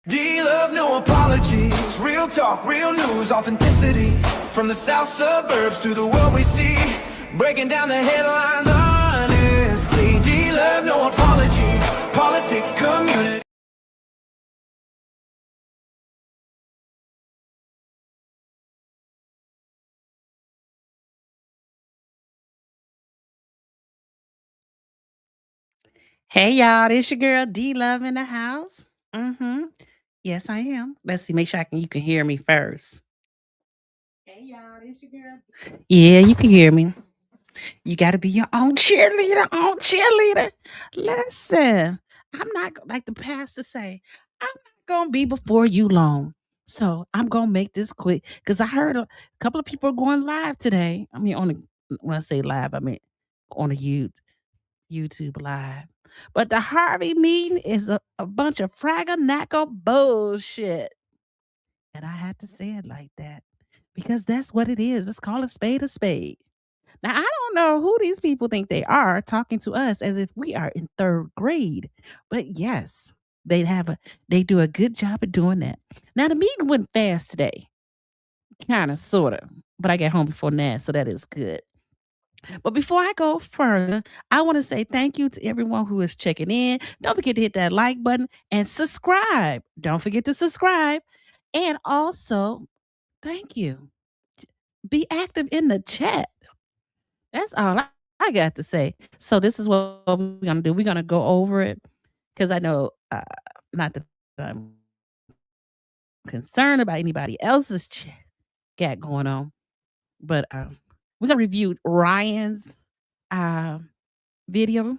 D-Love, no apologies. Real talk, real news, authenticity. From the south suburbs to the world we see. Breaking down the headlines honestly. D-Love, no apologies. Politics, community. Hey y'all, this your girl D Love in the house. Mm-hmm. Yes, I am. Let's see, make sure you can hear me first. Hey y'all, this your girl. Yeah, you can hear me. You gotta be your own cheerleader. Listen, I'm not like the pastor say, I'm not gonna be before you long. So I'm gonna make this quick because I heard a couple of people are going live today. I mean, when I say live, I mean on a YouTube live. But the Harvey meeting is a bunch of fraggle bullshit. And I had to say it like that because that's what it is. Let's call a spade a spade. Now, I don't know who these people think they are talking to us as if we are in third grade. But yes, they do a good job of doing that. Now the meeting went fast today. Kind of, sort of. But I got home before that, so that is good. But before I go further, I want to say thank you to everyone who is checking in. Don't forget to hit that like button and subscribe. Don't forget to subscribe. And also, thank you. Be active in the chat. That's all I got to say. So this is what we're gonna do. We're gonna go over it because I know not that I'm concerned about anybody else's chat going on, but we're gonna review Ryan's uh, video.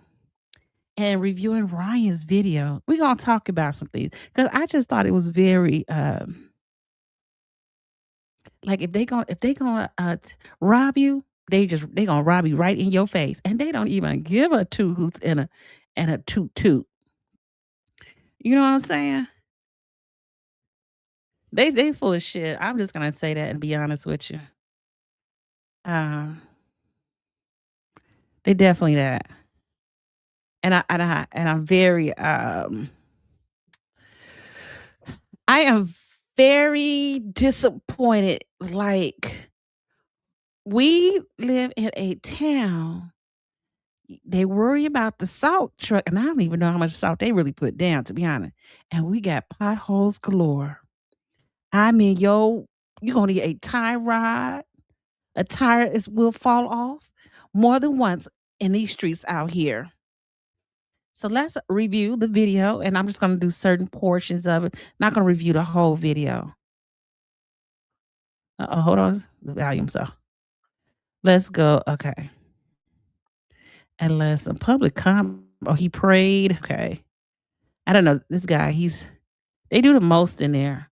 And reviewing Ryan's video, we're gonna talk about some things because I just thought it was very like if they gonna rob you, they gonna rob you right in your face, and they don't even give a two hoots and a toot toot. You know what I'm saying? They full of shit. I'm just gonna say that and be honest with you. Um, they definitely that, and I'm very I am very disappointed. Like we live in a town. They worry about the salt truck, and I don't even know how much salt they really put down, to be honest. And we got potholes galore. I mean, you're gonna need a tie rod. A tire will fall off more than once in these streets out here. So let's review the video, and I'm just gonna do certain portions of it. Not gonna review the whole video. Hold on, the volume's off. Let's go. Okay. Unless a public comment. Oh, he prayed. Okay. I don't know. This guy, they do the most in there.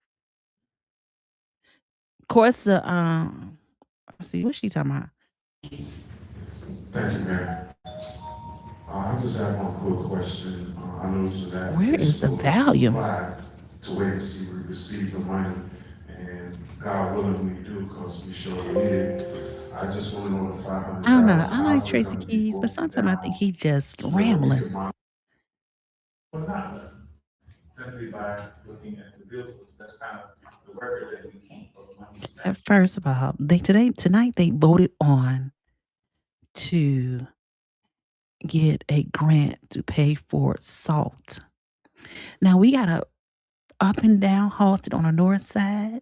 Of course, let's see, what's she talking about? Thank you, man. I just have one quick question. I know this was an Where is the volume? to wait and see we receive the money, and God willing we do because we sure need it. I just want to know the 500. I don't know. I like Tracy Keys, but sometimes I think he just rambling. Well, not simply by looking at the bills. That's kind of the record that we keep of money spent. First of all, tonight they voted on to get a grant to pay for salt. Now we got a up and down halted on the north side.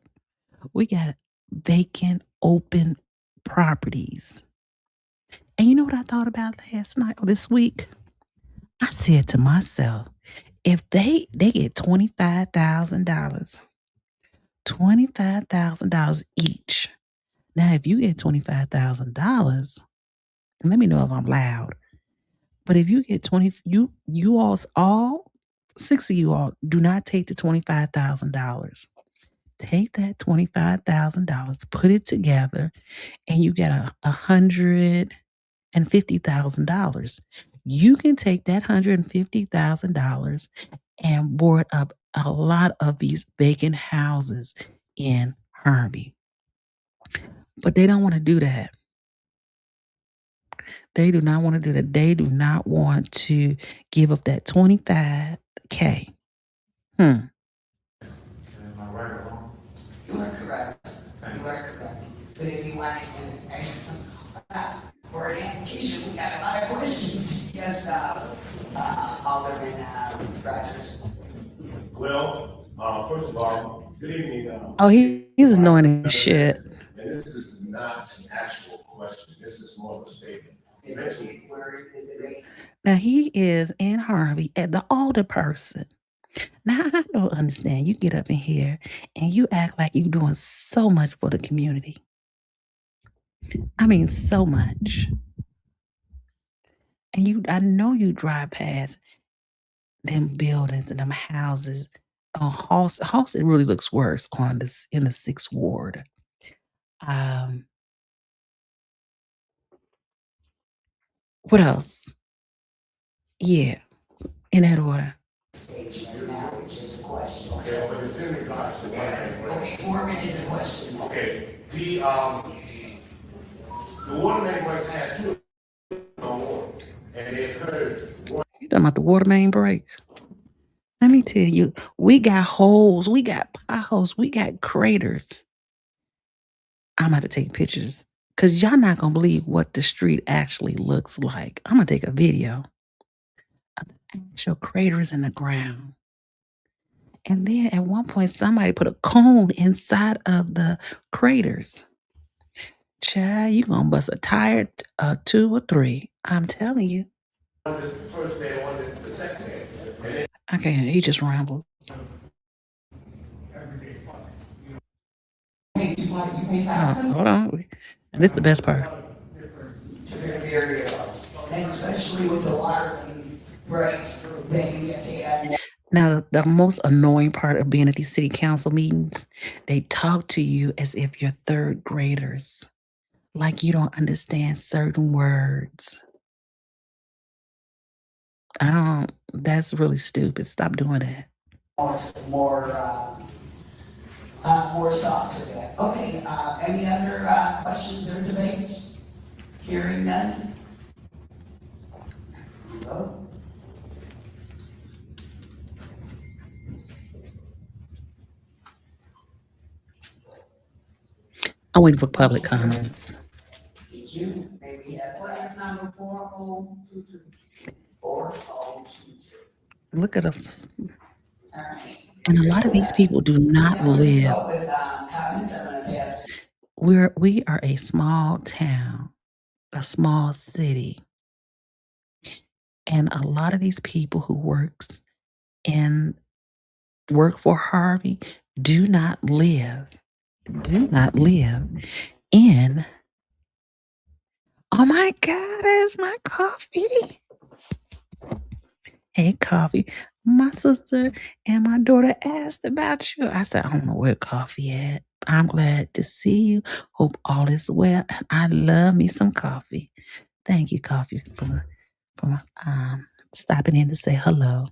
We got vacant, open properties. And you know what I thought about last night or this week? I said to myself, if they get $25,000, $25,000 each. Now, if you get $25,000, and let me know if I'm loud. But if you get you all 6 of you all do not take the $25,000. Take that $25,000, put it together, and you get $150,000. You can take that $150,000 and board up a lot of these vacant houses in Harvey. But they don't want to do that. They do not want to do that. They do not want to give up that $25K. But if you want for an application, we got a lot of questions. Yes, Alderman Rogers. Well, first of all, good evening. Oh, he's annoying as shit. And this is not an actual question. This is more of a statement. Now he is in Harvey at the older person. Now I don't understand. You get up in here and you act like you're doing so much for the community. I mean, so much. And I know you drive past them buildings and them houses. House, it really looks worse on this in the 6th ward. What else? Yeah, in that order. Stage right now, it's just a question. Okay, but it's in regards to one thing. Okay, 4 minutes the question. Okay, the water main breaks had 2 on water, and they occurred one. You talking about the water main break? Let me tell you, we got holes, we got potholes, we got craters. I'm gonna have to take pictures because y'all not gonna believe what the street actually looks like. I'm gonna take a video of the actual craters in the ground. And then at one point, somebody put a cone inside of the craters. Child, you gonna bust a tire, 2 or 3. I'm telling you. On the first day, on the second day. And then I can't. He just rambles. Hold on. And this is the best part. And especially with the water main breaks, then you have to add more. Now, the most annoying part of being at these city council meetings, they talk to you as if you're 3rd graders, like you don't understand certain words. That's really stupid. Stop doing that. More thoughts of that. Okay, any other questions or debates? Hearing none? Oh. I'm waiting for public comments. Thank you. May we have class number 4022? 4022. Look at us. All right. And a lot of these people do not live. Go with comments. I'm gonna pass. We are a small town, a small city. And a lot of these people who work for Harvey do not live in. Oh my God, it's my coffee. Hey, coffee. My sister and my daughter asked about you. I said, I don't know where coffee at. I'm glad to see you. Hope all is well. I love me some coffee. Thank you, coffee, for stopping in to say hello.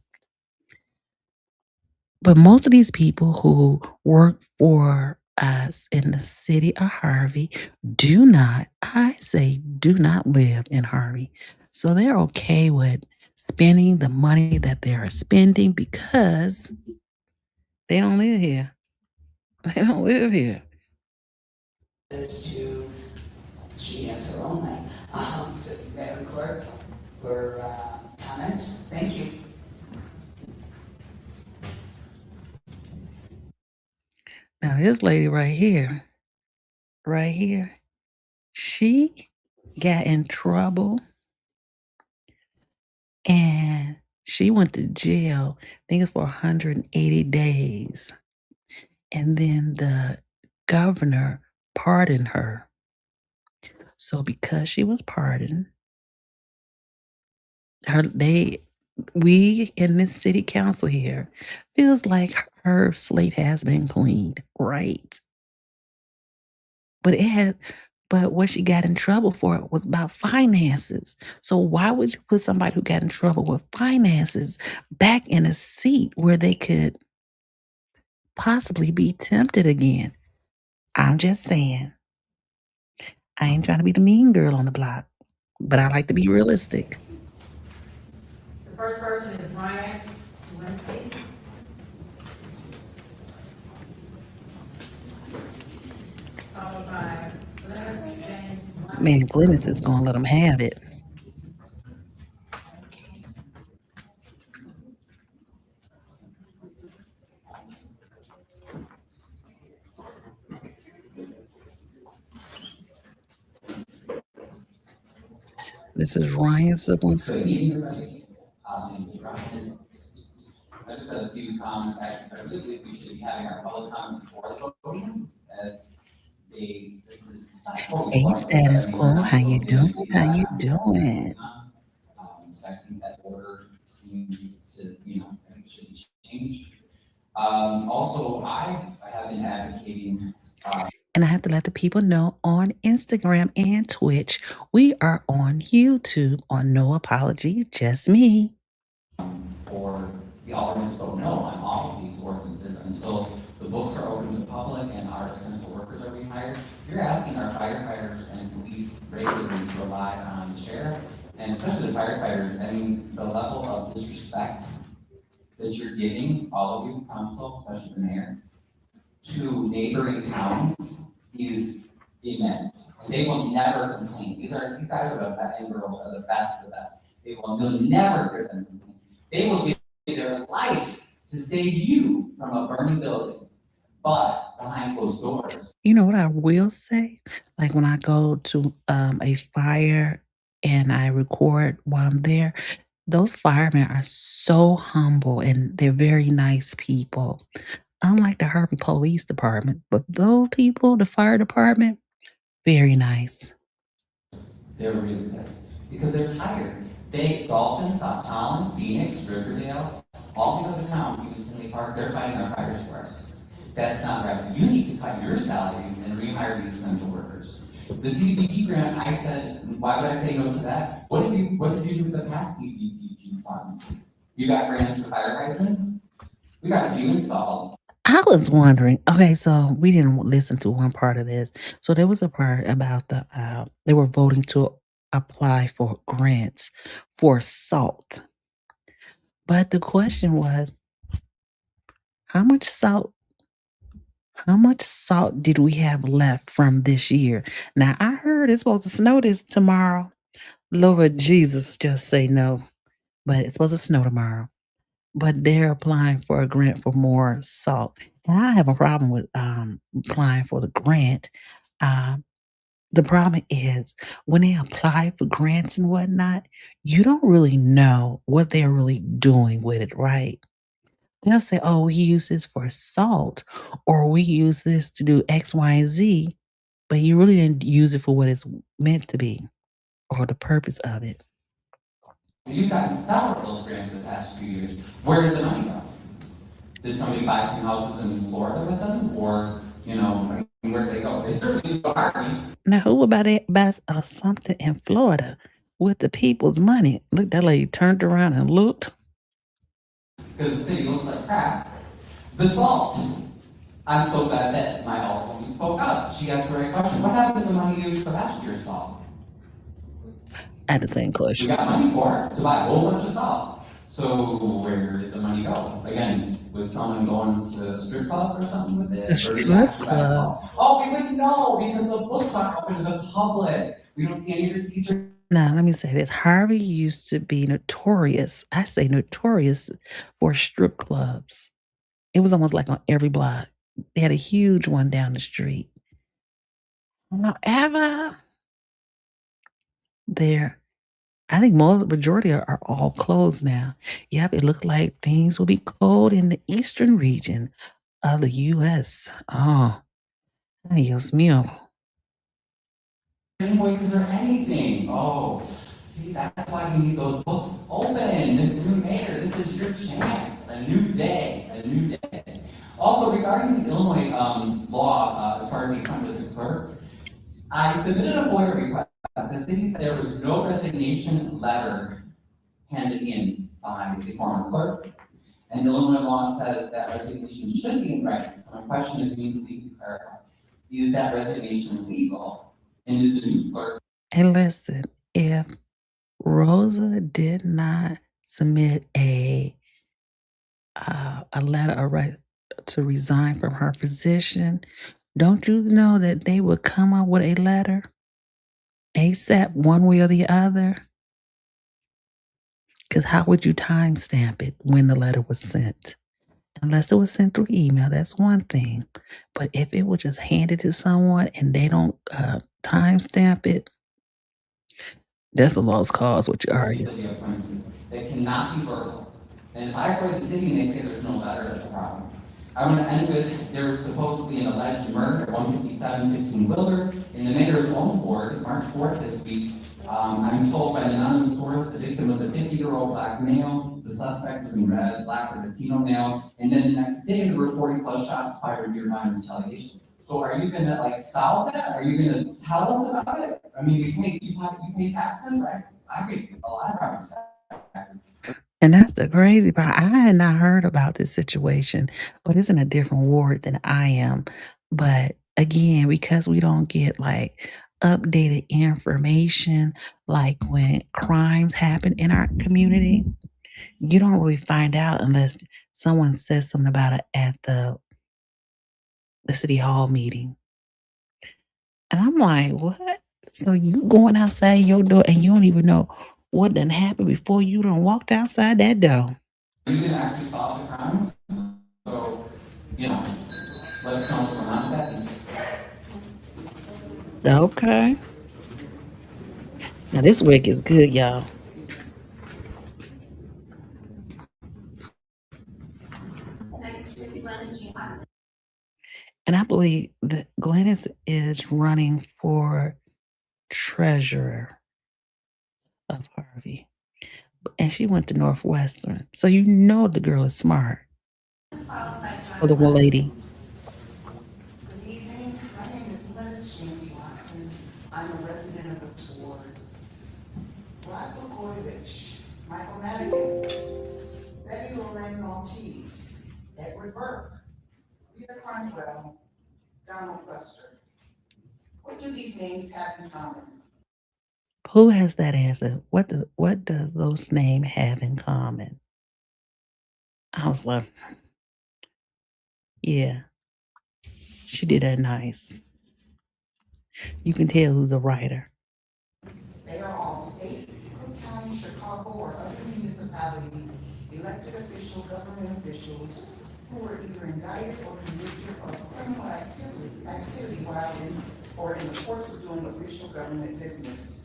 But most of these people who work for us in the city of Harvey do not live in Harvey. So they're okay with spending the money that they are spending because they don't live here. They don't live here. She has her own name. To Madam Clerk for comments. Thank you. Now this lady right here, she got in trouble and she went to jail, I think it's for 180 days. And then the governor pardoned her. So because she was pardoned, we in this city council here feels like her slate has been cleaned, right? But what she got in trouble for was about finances. So why would you put somebody who got in trouble with finances back in a seat where they could possibly be tempted again? I'm just saying. I ain't trying to be the mean girl on the block, but I like to be realistic. The first person is Brian Swinsky. Followed by Man, Glennis is gonna let them have it. This is Ryan Good Sablinski. evening, everybody. Ryan. I just had a few comments. I really believe we should be having our public comment before the podium as this is not totally Hey, formal, but I status mean, we're quo. not How you supposed to get doing? any How feedback you on what we're doing? working on. So I think that order seems to, I think should be changed. Also, I have been advocating, And I have to let the people know on Instagram and Twitch, we are on YouTube on No Apology, Just Me. for the aldermen to vote no on all of these ordinances until the books are open to the public and our essential workers are rehired. You're asking our firefighters and police regularly to rely on the sheriff, and especially the firefighters. I mean, the level of disrespect that you're giving, all of you, council, especially the mayor, to neighboring towns is immense. And they will never complain. These guys are and girls are the best of the best. They'll never hear them complain. They will give their life to save you from a burning building, but behind closed doors. You know what I will say? Like when I go to a fire and I record while I'm there, those firemen are so humble and they're very nice people. Unlike the Harvey Police Department, but those people, the fire department, very nice. They're really pissed because they're tired. Dalton, South Holland, Phoenix, Riverdale, all these other towns, even Tinley Park, they're fighting our fires for us. That's not right. You need to cut your salaries and rehire these essential workers. The CDBG grant, I said, why would I say no to that? What did you do with the past CDBG funds? You got grants for fire hydrants? We got a few installed. I was wondering, okay, so we didn't listen to one part of this. So there was a part about they were voting to apply for grants for salt. But the question was, how much salt how much salt did we have left from this year? Now I heard it's supposed to snow this tomorrow. Lord Jesus, just say no. But it's supposed to snow tomorrow. But they're applying for a grant for more salt. And I have a problem with applying for the grant. Um, the problem is when they apply for grants and whatnot, you don't really know what they're really doing with it, right? They'll say, oh, we use this for salt, or we use this to do X, Y, and Z, but you really didn't use it for what it's meant to be or the purpose of it. You've gotten several of those grants the past few years. Where did the money go? Did somebody buy some houses in Florida with them? Or, where did they go? They certainly go to Harvey. Now, who would buy something in Florida with the people's money? Look, that lady turned around and looked. Because the city looks like crap. The salt. I'm so glad that my alderwoman spoke up. She asked the right question. What happened to the money used for last year's salt? I had the same We question. got money for it to buy a whole bunch of salt. So where did the money go? Again, was someone going to a strip club or something with it? The Or did strip they actually buy club. salt? Oh, we wouldn't know because the books aren't open to the public. We don't see any receipts or Now, let me say this. Harvey used to be notorious. I say notorious for strip clubs. It was almost like on every block. They had a huge one down the street. However, I think majority are all closed now. Yep, it looked like things will be cold in the eastern region of the U.S. Oh, ay, Dios mío. invoices or anything. Oh, see, that's why we need those books open. This new mayor, this is your chance. A new day, a new day. Also, regarding the Illinois law, as far as the appointment of the clerk, I submitted a FOIA request. The city said there was no resignation letter handed in by the former clerk. And Illinois law says that resignation should be in writing. So my question is, we need to clarify. Is that resignation legal? And is the new clerk? And listen, if Rosa did not submit a letter to resign from her position, don't you know that they would come up with a letter ASAP, one way or the other? Because how would you timestamp it when the letter was sent? Unless it was sent through email, that's one thing. But if it was just handed to someone and they don't timestamp it, that's a lost cause, what you argue. That cannot be verbal. And if I forward the city and they say there's no letter, that's a problem. I want to end with, there's supposedly an alleged murder at 157-15 Willard. In the mayor's own board, March 4th this week, I'm told by an anonymous source, the victim was a 50-year-old black male, the suspect was in red, black or Latino male, and then the next day there were 40+ shots fired nearby in retaliation. So are you gonna solve that? Are you gonna tell us about it? I mean, you pay taxes, right? I pay a lot of property taxes. And that's the crazy part. I had not heard about this situation, but it's in a different ward than I am. But again, because we don't get updated information, like when crimes happen in our community, you don't really find out unless someone says something about it at the city hall meeting. And I'm like, what? So you going outside your door and you don't even know what done happened before you done walked outside that door. You can actually solve the crimes. So, let us know what's going on with that. Okay. Now this week is good, y'all. And I believe that Glennis is running for treasurer of Harvey. And she went to Northwestern. So you know the girl is smart. Or the one lady. Good evening. My name is Glennis Watson. I'm a resident of the ward. Rod Blagojevich, Michael Madigan, Betty Lorraine Maltese, Edward Burke, Rita Carnwell, Donald Buster. What do these names have in common? Who has that answer? What does those names have in common? I was like, yeah, she did that nice. You can tell who's a writer. They are all state, Cook County, Chicago, or other municipality elected official government officials who were either indicted or convicted of criminal activity while in the course of doing official government business.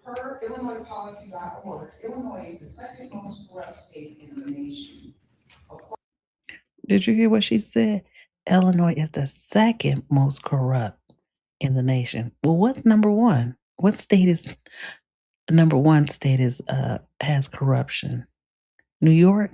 Per IllinoisPolicy.org, Illinois is the second most corrupt state in the nation. Did you hear what she said? Illinois is the second most corrupt in the nation. Well, what's number one? What state is number one state is has corruption? New York?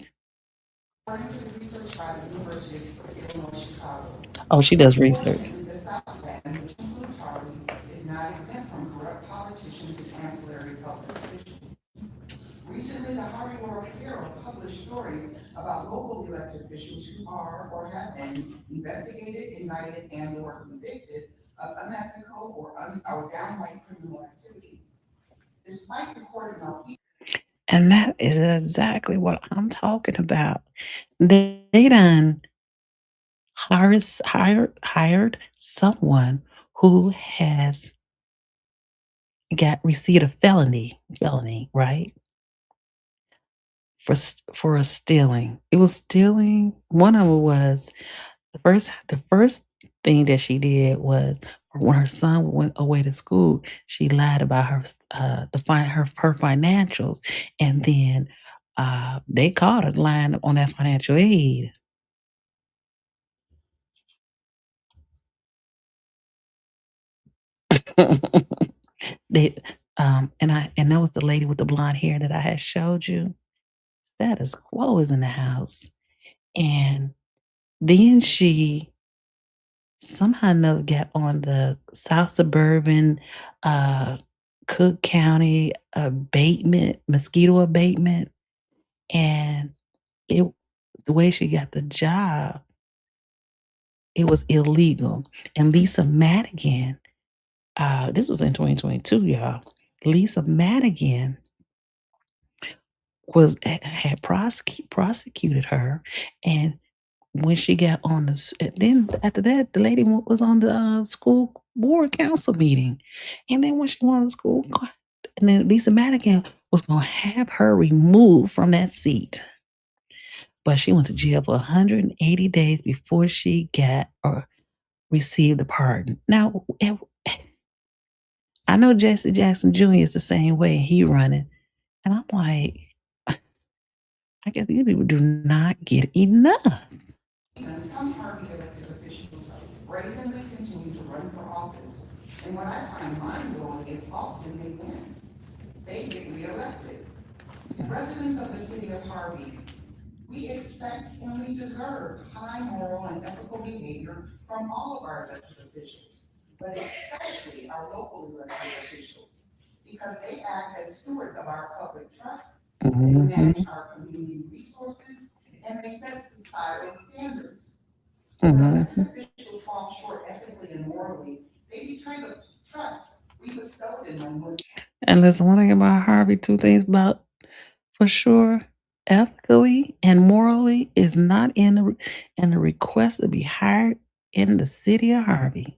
According to the research by the University of Illinois, Chicago. Oh, she does research. The Southland, which includes Harvey, is not exempt from corrupt politicians and ancillary public officials. Recently, the Harvey World Herald published stories about local elected officials who are or have been investigated, indicted, and/or convicted of unethical or downright criminal activity. Despite recorded malfeasance. And that is exactly what I'm talking about. They done hired someone who has received a felony, right? For a stealing. It was stealing. One of them was the first thing that she did was when her son went away to school, she lied about her financials, and then they caught her lying on that financial aid. They and that was the lady with the blonde hair that I had showed you. Status quo is in the house, and then she somehow never got on the South Suburban Cook County mosquito abatement, and the way she got the job, it was illegal. And Lisa Madigan, this was in 2022, y'all. Lisa Madigan had prosecuted her, and when she got on then after that, the lady was on the school board council meeting. And then when she went to school, and then Lisa Madigan was going to have her removed from that seat. But she went to jail for 180 days before she got or received the pardon. Now, I know Jesse Jackson Jr. is the same way. He running. And I'm like, I guess these people do not get enough. And some Harvey elected officials brazenly continue to run for office. And what I find mind-blowing is often they win. They get reelected. Residents of the city of Harvey, we expect and we deserve high moral and ethical behavior from all of our elected officials, but especially our local elected officials, because they act as stewards of our public trust, they manage our community resources, and they set societal standards. So when elected officials fall short ethically and morally, they betray the trust we bestowed in them. And listen, one thing about Harvey, two things about for sure, ethically and morally is not in the request to be hired in the city of Harvey.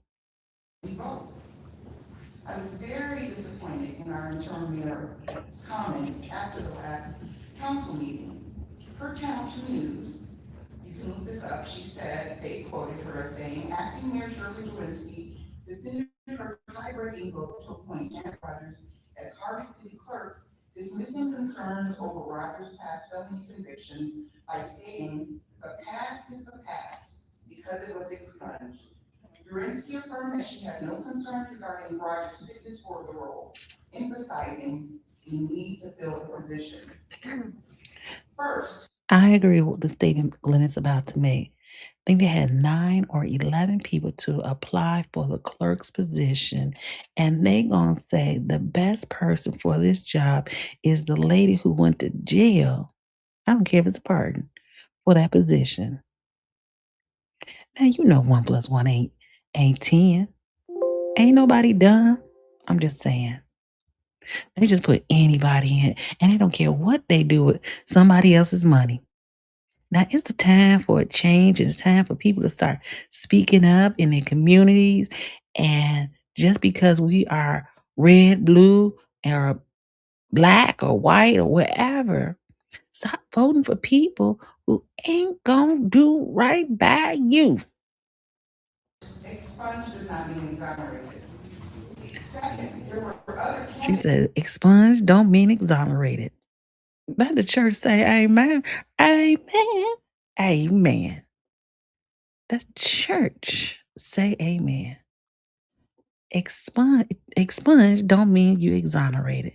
I was very disappointed in our interim mayor's comments after the last council meeting. Per Channel 2 News, you can look this up, she said, they quoted her as saying, acting Mayor Shirley Lewinsky defended her high-breaking vote to appoint Janet Rogers as Harvey City Clerk, dismissing concerns over Rogers' past felony convictions by stating, the past is the past, because it was expunged. Lewinsky affirmed that she has no concerns regarding Rogers' fitness for the role, emphasizing we need to fill the position. First, I agree with the statement Glenn about to make. I think they had 9 or 11 people to apply for the clerk's position, and they gonna say the best person for this job is the lady who went to jail. I don't care if it's a pardon for that position. Now you know 1 + 1 ain't 10. Ain't nobody dumb. I'm just saying. They just put anybody in, and they don't care what they do with somebody else's money. Now it's the time for a change. It's time for people to start speaking up in their communities. And just because we are red, blue, or black or white or whatever, stop voting for people who ain't gonna do right by you. expunged does not mean exonerated. Second, there were other She candidates. said, expunged don't mean exonerated. Let the church say amen. Amen. Amen. The church say amen. Expunge don't mean you exonerated.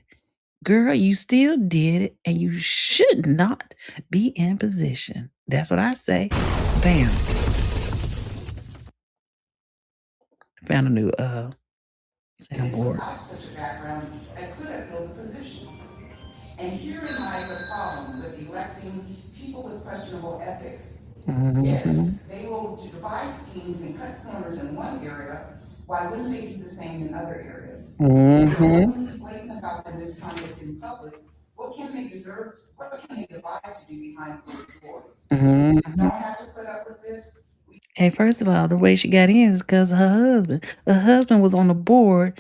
Girl, you still did it and you should not be in position. That's what I say. Bam. Found a new soundboard. Without such a background that could have filled the position. And herein lies the problem with electing people with questionable ethics. If they will devise schemes and cut corners in one area, why wouldn't they do the same in other areas? If they're openly blatant about their misconduct in public, what can they devise to do behind closed doors? Don't have to put up with this. Hey, first of all, the way she got in is because her husband. Her husband was on the board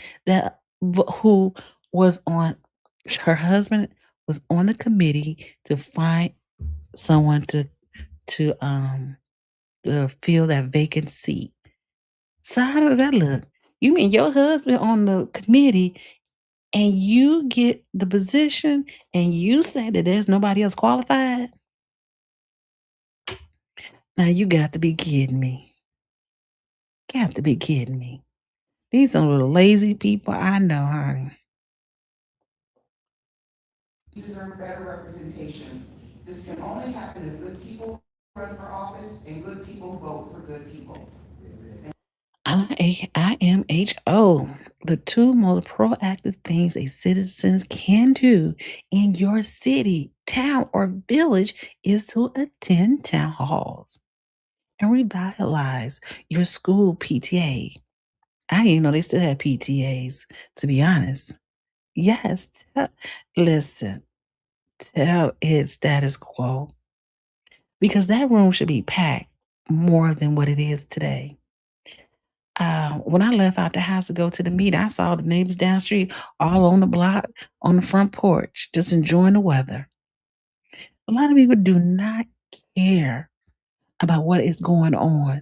who was on. Her husband was on the committee to find someone to fill that vacant seat. So how does that look? You mean your husband on the committee and you get the position and you say that there's nobody else qualified? Now you got to be kidding me. Got to be kidding me. These some little lazy people I know, honey. You deserve better representation. This can only happen if good people run for office and good people vote for good people. IMHO. The 2 most proactive things a citizen can do in your city, town, or village is to attend town halls and revitalize your school PTA. I didn't even know they still had PTAs, to be honest. Yes, listen, tell it status quo. Because that room should be packed more than what it is today. When I left out the house to go to the meeting, I saw the neighbors down the street all on the block, on the front porch, just enjoying the weather. A lot of people do not care about what is going on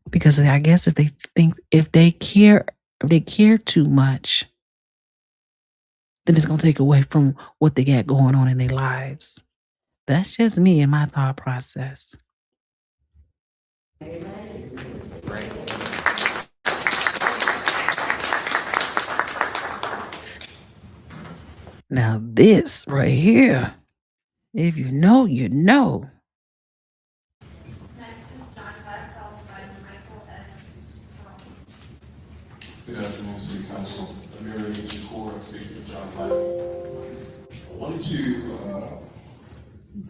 because I guess if they care too much, then it's gonna take away from what they got going on in their lives. That's just me and my thought process. Now this right here, if you know, you know. Next is John Platt, followed by Michael S. Good afternoon, City Council. I'm Mary Shakur, speaking for John Black. I wanted to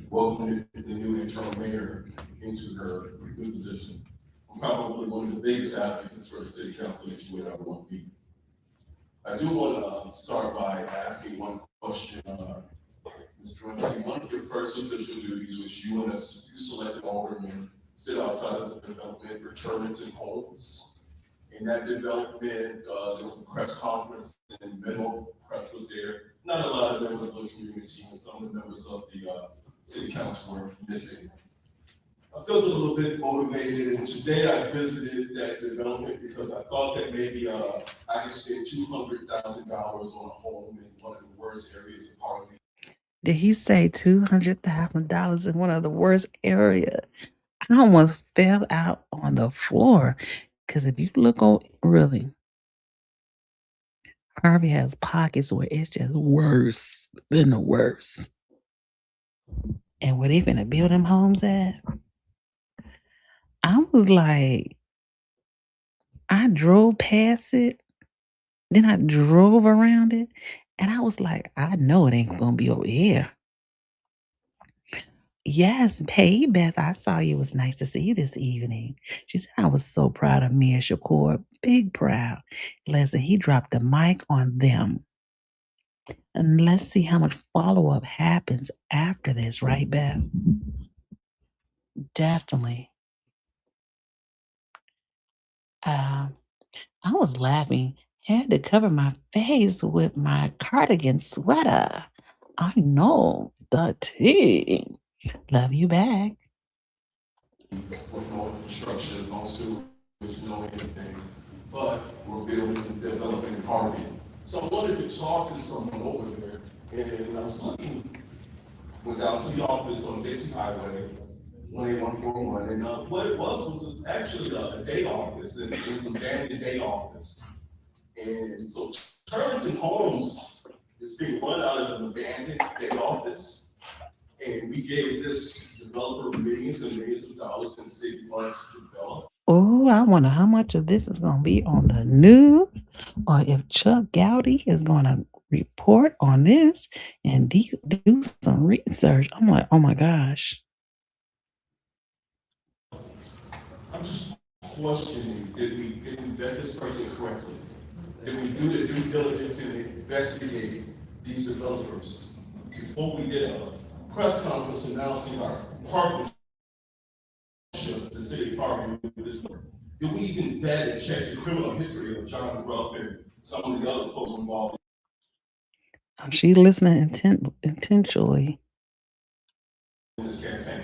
welcome the new interim mayor into her new position. I'm probably one of the biggest advocates for the City Council that you would ever want to be. I do want to start by asking one question. Mr. Runstein, one of your first official duties was you and us, you selected aldermen, sit outside of the development for Turlington Homes. In that development, there was a press conference and minimal press was there. Not a lot of members of the community and some of the members of the city council were missing. I felt a little bit motivated, and today I visited that development because I thought that maybe I could spend $200,000 on a home in one of the worst areas of Harvey. Did he say $200,000 in one of the worst areas? I almost fell out on the floor because if you look on really, Harvey has pockets where it's just worse than the worst. And where they finna build them homes at, I was like, I drove past it, then I drove around it, and I was like, I know it ain't gonna be over here. Yes, hey Beth, I saw you. It was nice to see you this evening. She said I was so proud of Mia Shakur, big proud. Listen, he dropped the mic on them. And let's see how much follow-up happens after this, right, Beth? Definitely. I was laughing. Had to cover my face with my cardigan sweater. I know the tea. Love you back. With no infrastructure, no sewage, no anything, but we're building and developing in Harvey. So I wanted to talk to someone over there, and I was went down to the office on Dixie Highway, 18141, and what it was actually a day office, and it was an abandoned day office. And so Turlington Homes is being run out of an abandoned day office, and we gave this developer millions and millions of dollars in city funds to develop. Oh, I wonder how much of this is going to be on the news or if Chuck Gowdy is going to report on this and do some research. I'm like, oh my gosh. I'm just questioning, did we vet this person correctly? Did we do the due diligence and investigate these developers before we did a press conference announcing our partnership, the city of Harvey with this? Did we even vet and check the criminal history of John Ruff and some of the other folks involved? She's listening intentionally. In this campaign.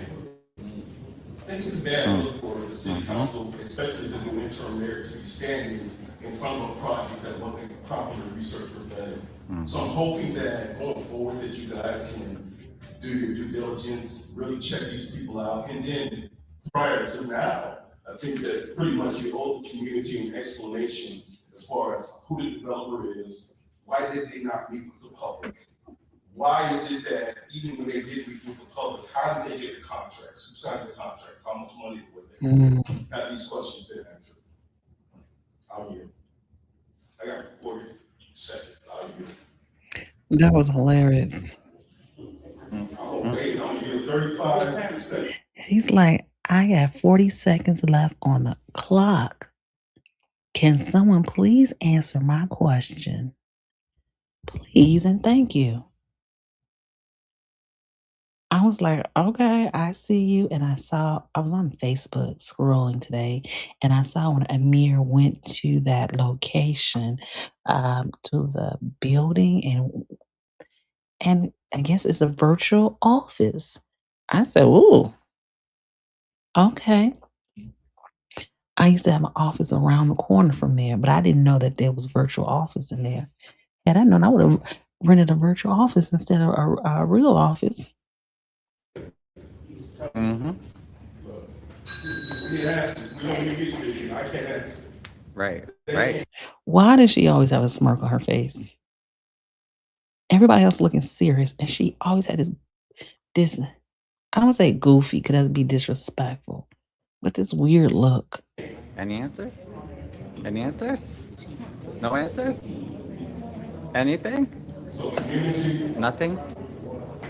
I think it's a bad look for the city council, especially the new interim mayor, to be standing in front of a project that wasn't properly researched or vetted. So I'm hoping that going forward that you guys can do your due diligence, really check these people out. And then prior to now, I think that pretty much you owe the community an explanation as far as who the developer is, why did they not meet with the public? Why is it that even when they did meet with the public, how did they get the contracts? Who signed the contracts? How much money were they? Have these questions been answered? I'll yield. I got 40 seconds. I'll yield. That was hilarious. I'm waiting. I'm here 35 seconds. He's like, I got 40 seconds left on the clock. Can someone please answer my question? Please and thank you. I was like, okay, I see you. And I was on Facebook scrolling today, and I saw when Amir went to that location, to the building, and I guess it's a virtual office. I said, ooh, okay. I used to have my office around the corner from there, but I didn't know that there was virtual office in there. Had I known, I would have rented a virtual office instead of a real office. Mm-hmm. We asked, we don't need this speaking, I can't answer. Right, right. Why does she always have a smirk on her face? Everybody else looking serious, and she always had this. I don't say goofy, because that'd be disrespectful, but this weird look. Any answer? Any answers? No answers? Anything? So community, Nothing?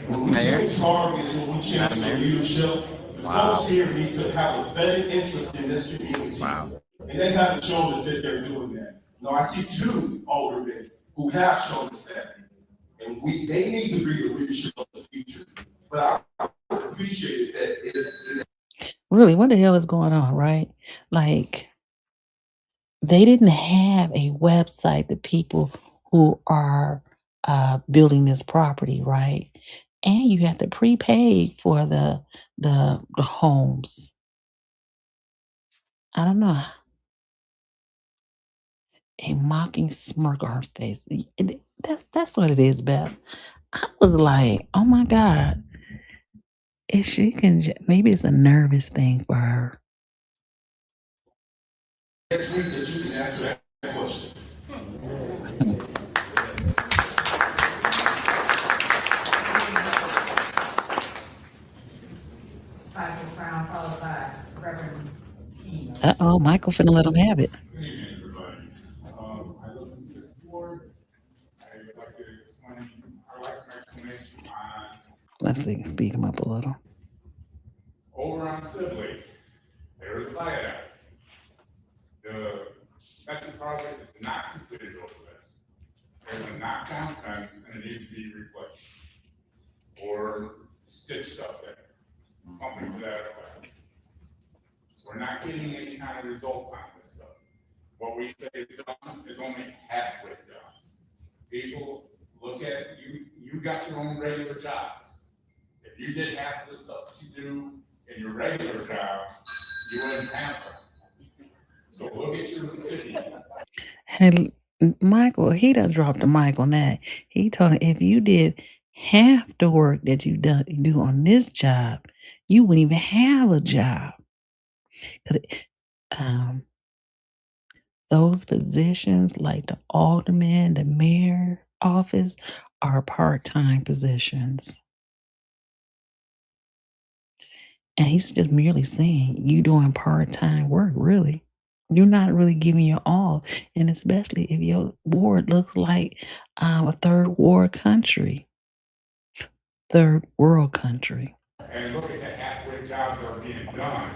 when Mr. we Mayor? change targets, when we change Madam the Mayor? leadership, the Wow. folks here need to have a vetted interest in this community. Wow. And they haven't shown us that they're doing that. No, I see two aldermen who have shown us that. And they need to be the leadership of the future. But I would appreciate that. Really, what the hell is going on, right? Like, they didn't have a website, the people who are building this property, right? And you have to prepay for the homes. I don't know. A mocking smirk on her face. That's what it is, Beth. I was like, oh my God, if she can, maybe it's a nervous thing for her. Next week that you can answer that question. Michael Brown, followed by Reverend King. Michael finna let him have it. Good evening, everybody. I live in the sixth ward. I would like to explain, I would like some explanation on Let's see, speed him up a little. over on Sibley. There is a viaduct. The Metro project is not completed over there. There's a knockdown fence and it needs to be replaced. Or stitched up there. Something to that effect. We're not getting any kind of results on this stuff. What we say is done is only halfway done. People look at you got your own regular jobs. If you did half of the stuff that you do in your regular jobs, you wouldn't have them. So look at your city. Hey, Michael, he done dropped the mic on that. He told him if you did half the work that you do on this job, you wouldn't even have a job. 'Cause those positions, like the alderman, the mayor office, are part-time positions. And he's just merely saying you doing part-time work, really. You're not really giving your all. And especially if your ward looks like a third world country. Third world country. And look at the halfway jobs that are being done.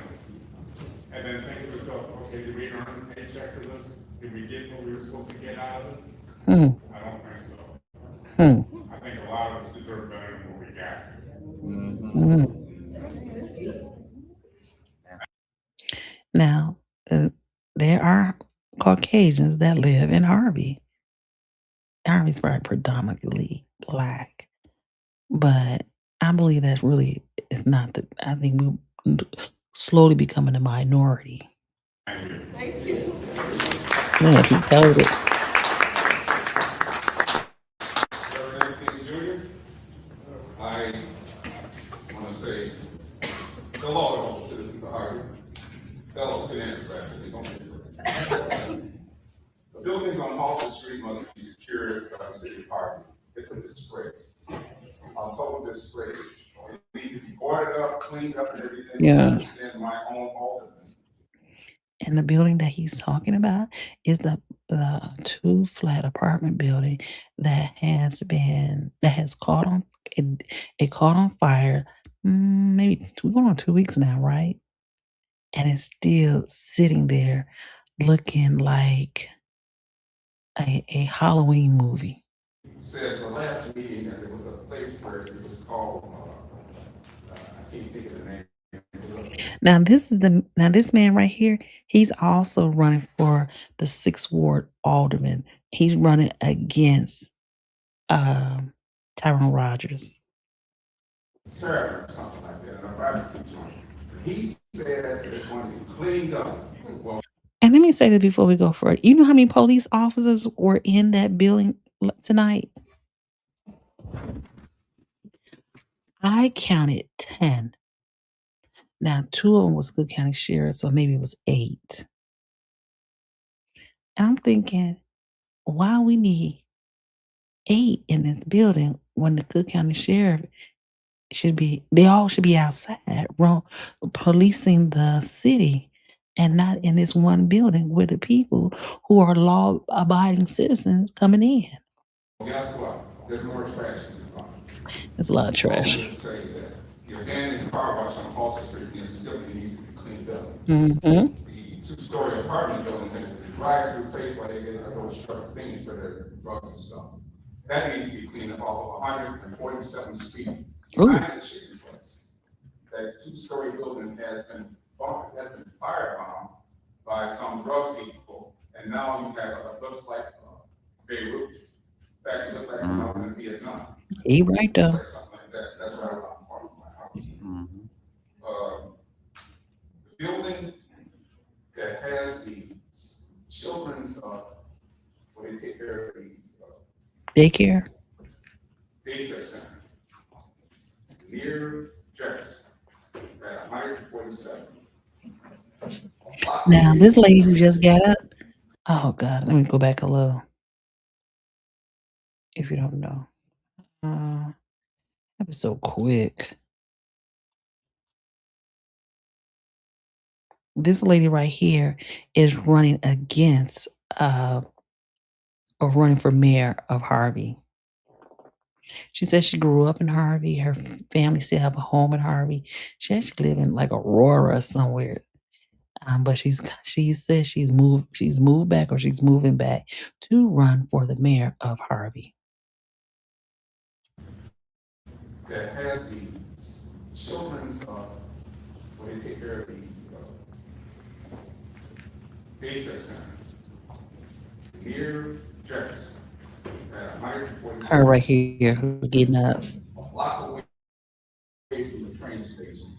And then think to yourself, okay, did we earn a paycheck for this? Did we get what we were supposed to get out of it? I don't think so. I think a lot of us deserve better than what we got. Now, there are Caucasians that live in Harvey. Harvey's probably predominantly Black, but I believe that's really it's not the. I think we're slowly becoming a minority. Thank you. Yeah, he told it. Reverend King Jr., I want to say hello to all the citizens of Harvey. Hello, good answer, actually. We don't get it. The buildings on Halsted Street must be secured by the city of Harvey. It's a disgrace. A total disgrace. It needs to be boarded up, cleaned up, and everything. Yeah. I understand my own alderman. And the building that he's talking about is the 2-flat apartment building that has caught on it caught on fire. Maybe we're going on 2 weeks now, right? And it's still sitting there looking like a Halloween movie. Said the last meeting that there was a place where it was called can't think of the name. Now this man right here, he's also running for the 6th Ward Alderman. He's running against Tyrone Rogers. Terrible, or something like that, and a barbecue joint. He said it's going to be cleaned up. Well, And let me say this before we go further. You know how many police officers were in that building tonight? I counted 10. Now, 2 of them was Cook County Sheriff, so maybe it was 8. And I'm thinking, why we need 8 in this building when the Cook County Sheriff they all should be outside, policing the city and not in this one building with the people who are law abiding citizens coming in. guess what? There's more trash in the front. There's a lot of So I'm trash. just say that the abandoned car wash on Halsey Street still needs to be cleaned up. Mm-hmm. The 2-story apartment building next to the drive-through place where they get those truck things for their drugs and stuff. That needs to be cleaned up off of 147th Street behind the chicken place. That 2-story building has been firebombed by some drug people, and now you have it looks like Beirut. In fact, it looks like when I was in Vietnam. He right It's there. like something like that. That's right around the corner of my house. The building that has the children's, where they take care of the Daycare. daycare center near Jefferson at 147. Now, this lady who just got up. Oh God, let me go back a little. If you don't know, that was so quick. This lady right here is running against or running for mayor of Harvey. She says she grew up in Harvey. Her family still have a home in Harvey. She actually live in like Aurora somewhere. But she says she's moved back or she's moving back to run for the mayor of Harvey. That has the children's, where they take care of the daycare center near Jefferson at 147. Her right here who's getting up. A block away from the train station.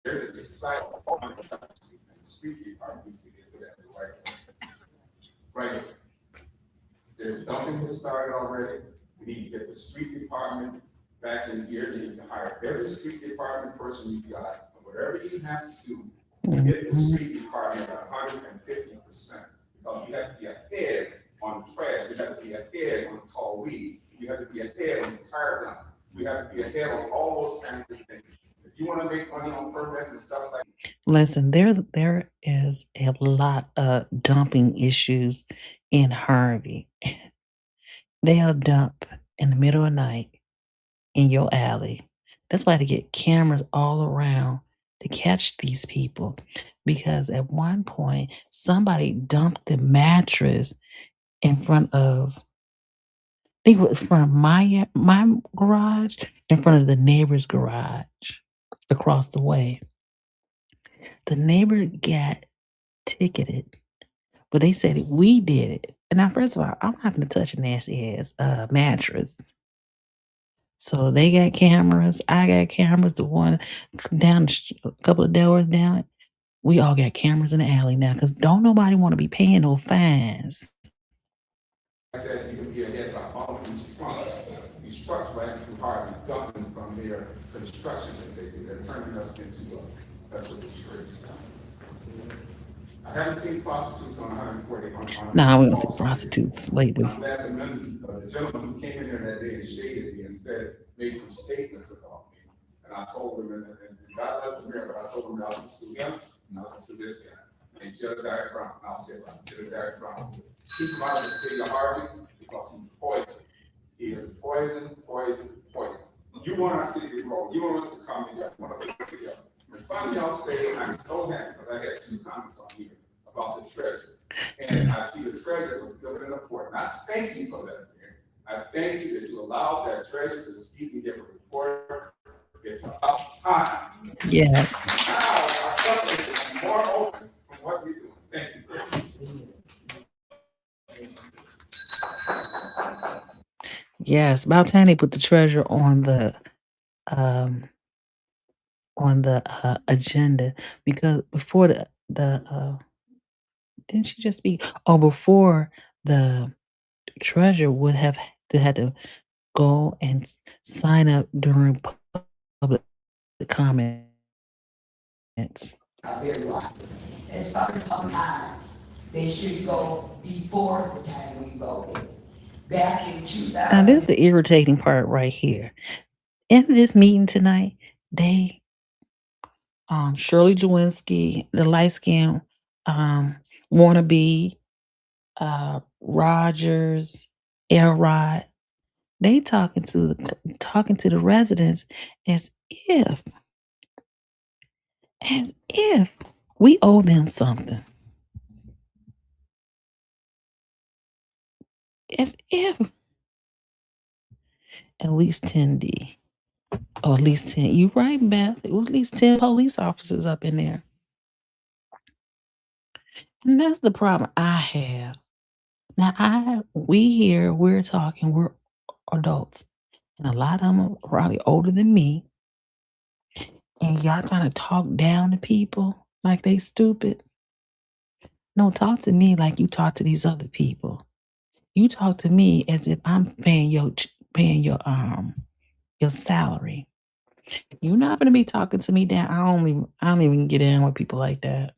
There is a site on the street department to get to that right here. There's dumping that started already. We need to get the street department back in here. You need to hire every street department person you got, whatever you have to do, get the street department at 150%. Because you have to be ahead on the trash. You have to be ahead on the tall weeds. You have to be ahead on the tire dump. We have to be ahead on all those kinds of things. If you want to make money on permits and stuff like that. Listen, there is a lot of dumping issues in Harvey. They'll dump in the middle of the night in your alley. That's why they get cameras all around to catch these people. Because at one point, somebody dumped the mattress in front of, I think it was in front of my garage, in front of the neighbor's garage across the way. The neighbor got ticketed, but they said we did it. And now, first of all, I'm not going to touch a nasty ass mattress. So they got cameras. I got cameras. The one down a couple of doors down. We all got cameras in the alley now because don't nobody want to be paying no fines. Like that, you can be ahead by all of these trucks right through Harvey, dumping from their construction that they do. They're turning us into that's a disgrace. I haven't seen prostitutes on 140. No, we don't see prostitutes lately. I'm glad the gentleman who came in here that day and shaded me and made some statements about me. And I told him, and God bless the mayor, but I told him that I was going to sue him, and I was going to sue this guy. And Judge Derek Brown, and I'll say it right, Judge Derek Brown. Keep him out of the city of Harvey because he's poison. He is poison, poison, poison. You want our city to grow. You want us to come together. You want us to work together. And finally, I'll say I'm so happy because I had 2 comments on here about the treasurer. And I see the treasurer was given an report. And I thank you for that, Mayor. I thank you that you allowed that treasurer to speak and give a report. It's time. Yes. Now, our government is more open from what we're doing. Thank you. Yes. About time they put the treasure um on the agenda, because before the didn't she just speak? Oh, before the treasure would have had to go and sign up during public comments. Very long. As far as public comments, they should go before the time we voted. Back in Now, this is 2000. the irritating part right here. In this meeting tonight, they Shirley Jawinski, the light skin wannabe, Rogers, Elrod, they talking to the residents as if we owe them something. As if at least 10D. Or at least 10. You right, Beth. It was at least 10 police officers up in there. And that's the problem I have. Now we're talking, we're adults. And a lot of them are probably older than me. And y'all trying to talk down to people like they stupid. No, talk to me like you talk to these other people. You talk to me as if I'm paying your salary. You're not gonna be talking to me down. I don't even get in with people like that.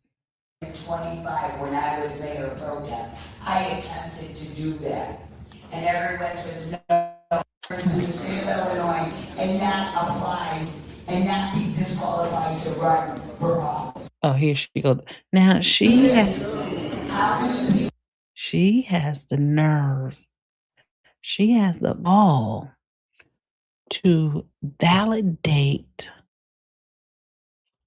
25, when I was mayor pro tem, I attempted to do that. And everyone says no, in the state of Illinois, and not apply, and not be disqualified to run for office. Oh, here she goes. Now she has the nerves. She has the ball to validate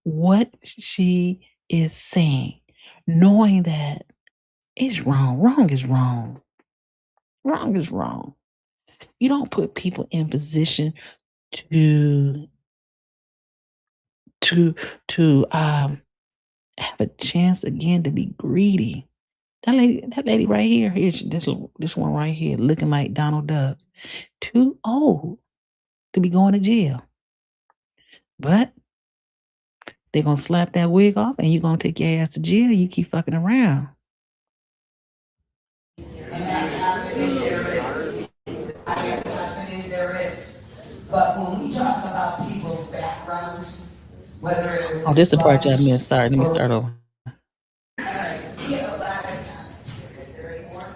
what she is saying, knowing that it's wrong. Wrong is wrong. Wrong is wrong. You don't put people in position to have a chance again to be greedy. That lady right here, this one right here, looking like Donald Duck, too old to be going to jail. But they're gonna slap that wig off and you're gonna take your ass to jail. You keep fucking around. And I'm confident there is. But when we talk about people's background, whether it was Oh, this is the part y'all expunged missed. Sorry, let me start over. All right, we have a lot of comments here. Is there any more?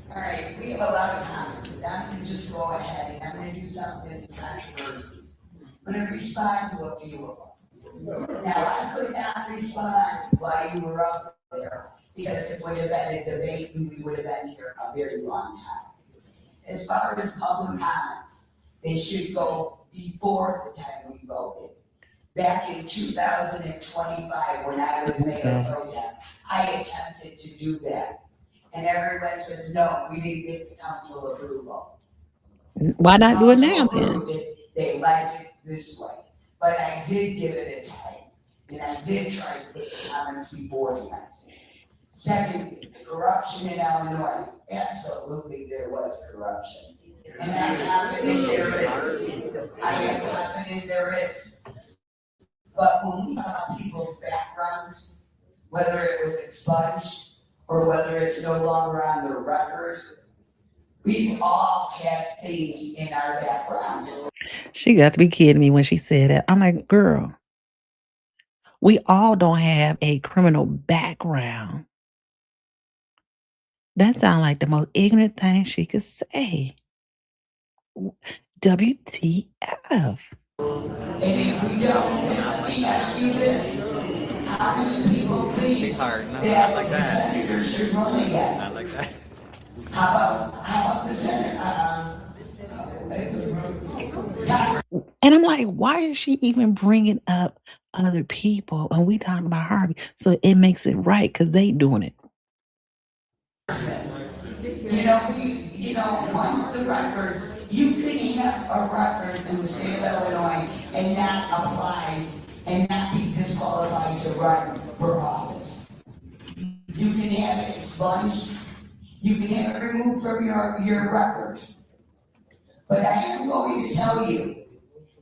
All right, we have a lot of comments. I'm gonna just go ahead and I'm gonna do something controversial. I'm gonna respond to a few of them. Now, I could not respond while you were up there because it would have been a debate and we would have been here a very long time. As far as public comments, they should go before the time we voted. Back in 2025, when I was mayor pro tem, I attempted to do that. And everyone says, no, we didn't get the council approval. Why not do it now then? They liked it this way, but I did give it a time, and I did try to put the comments beforehand. Secondly, corruption in Illinois, absolutely there was corruption. And I'm confident there is. I am confident there is. But when we talk about people's background, whether it was expunged or whether it's no longer on their record, we've all had things in our background. She got to be kidding me when she said that. I'm like, girl, we all don't have a criminal background. That sounds like the most ignorant thing she could say. WTF. And if we don't, then let me ask you this. How many people think that the senator should run again? Not like that. How about the senator? And I'm like, why is she even bringing up other people? And we talking about Harvey. So it makes it right because they doing it. Once the records, you can have a record in the state of Illinois and not apply and not be disqualified to run for office. You can have it expunged, you can have it removed from your record. But I am going to tell you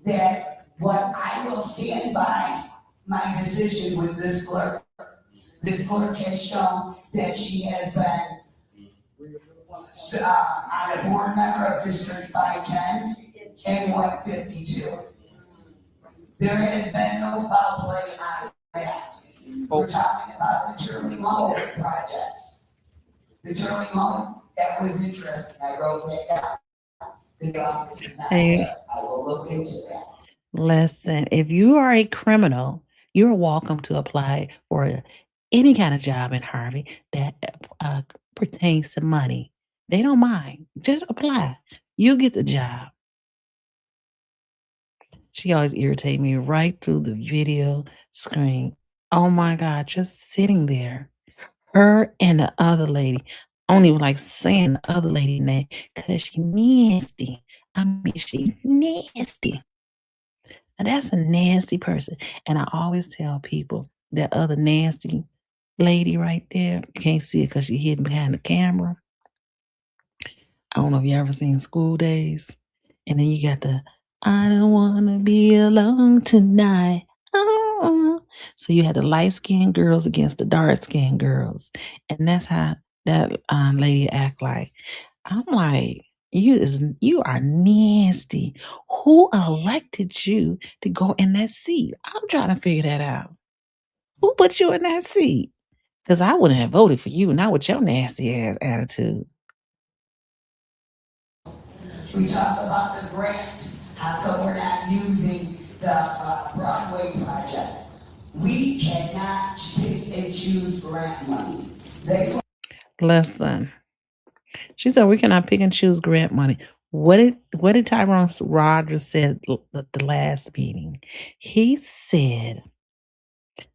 that what I will stand by my decision with this clerk. This clerk has shown that she has been on a board member of District 510 and 152. There has been no foul play on that. We're talking about the Turling Home projects. The Turling Home, that was interesting. I wrote that down. The office is not there. I will look into that. Listen, if you are a criminal, you're welcome to apply for any kind of job in Harvey that pertains to money. They don't mind. Just apply. You'll get the job. She always irritates me right through the video screen. Oh my God, just sitting there. Her and the other lady. I don't even like saying the other lady name because she's nasty. I mean, she's nasty. And that's a nasty person. And I always tell people that other nasty lady right there, you can't see it because she's hidden behind the camera. I don't know if you ever seen School Days. And then you got the I don't want to be alone tonight. Oh. So you had the light-skinned girls against the dark-skinned girls. And that's how that lady act like. I'm like, you are nasty. Who elected you to go in that seat? I'm trying to figure that out. Who put you in that seat? Because I wouldn't have voted for you, not with your nasty ass attitude. We talk about the grants. How come we're not using the Broadway project? We cannot pick and choose grant money. Listen, she said we cannot pick and choose grant money. What did Tyrone Rogers said the last meeting? He said,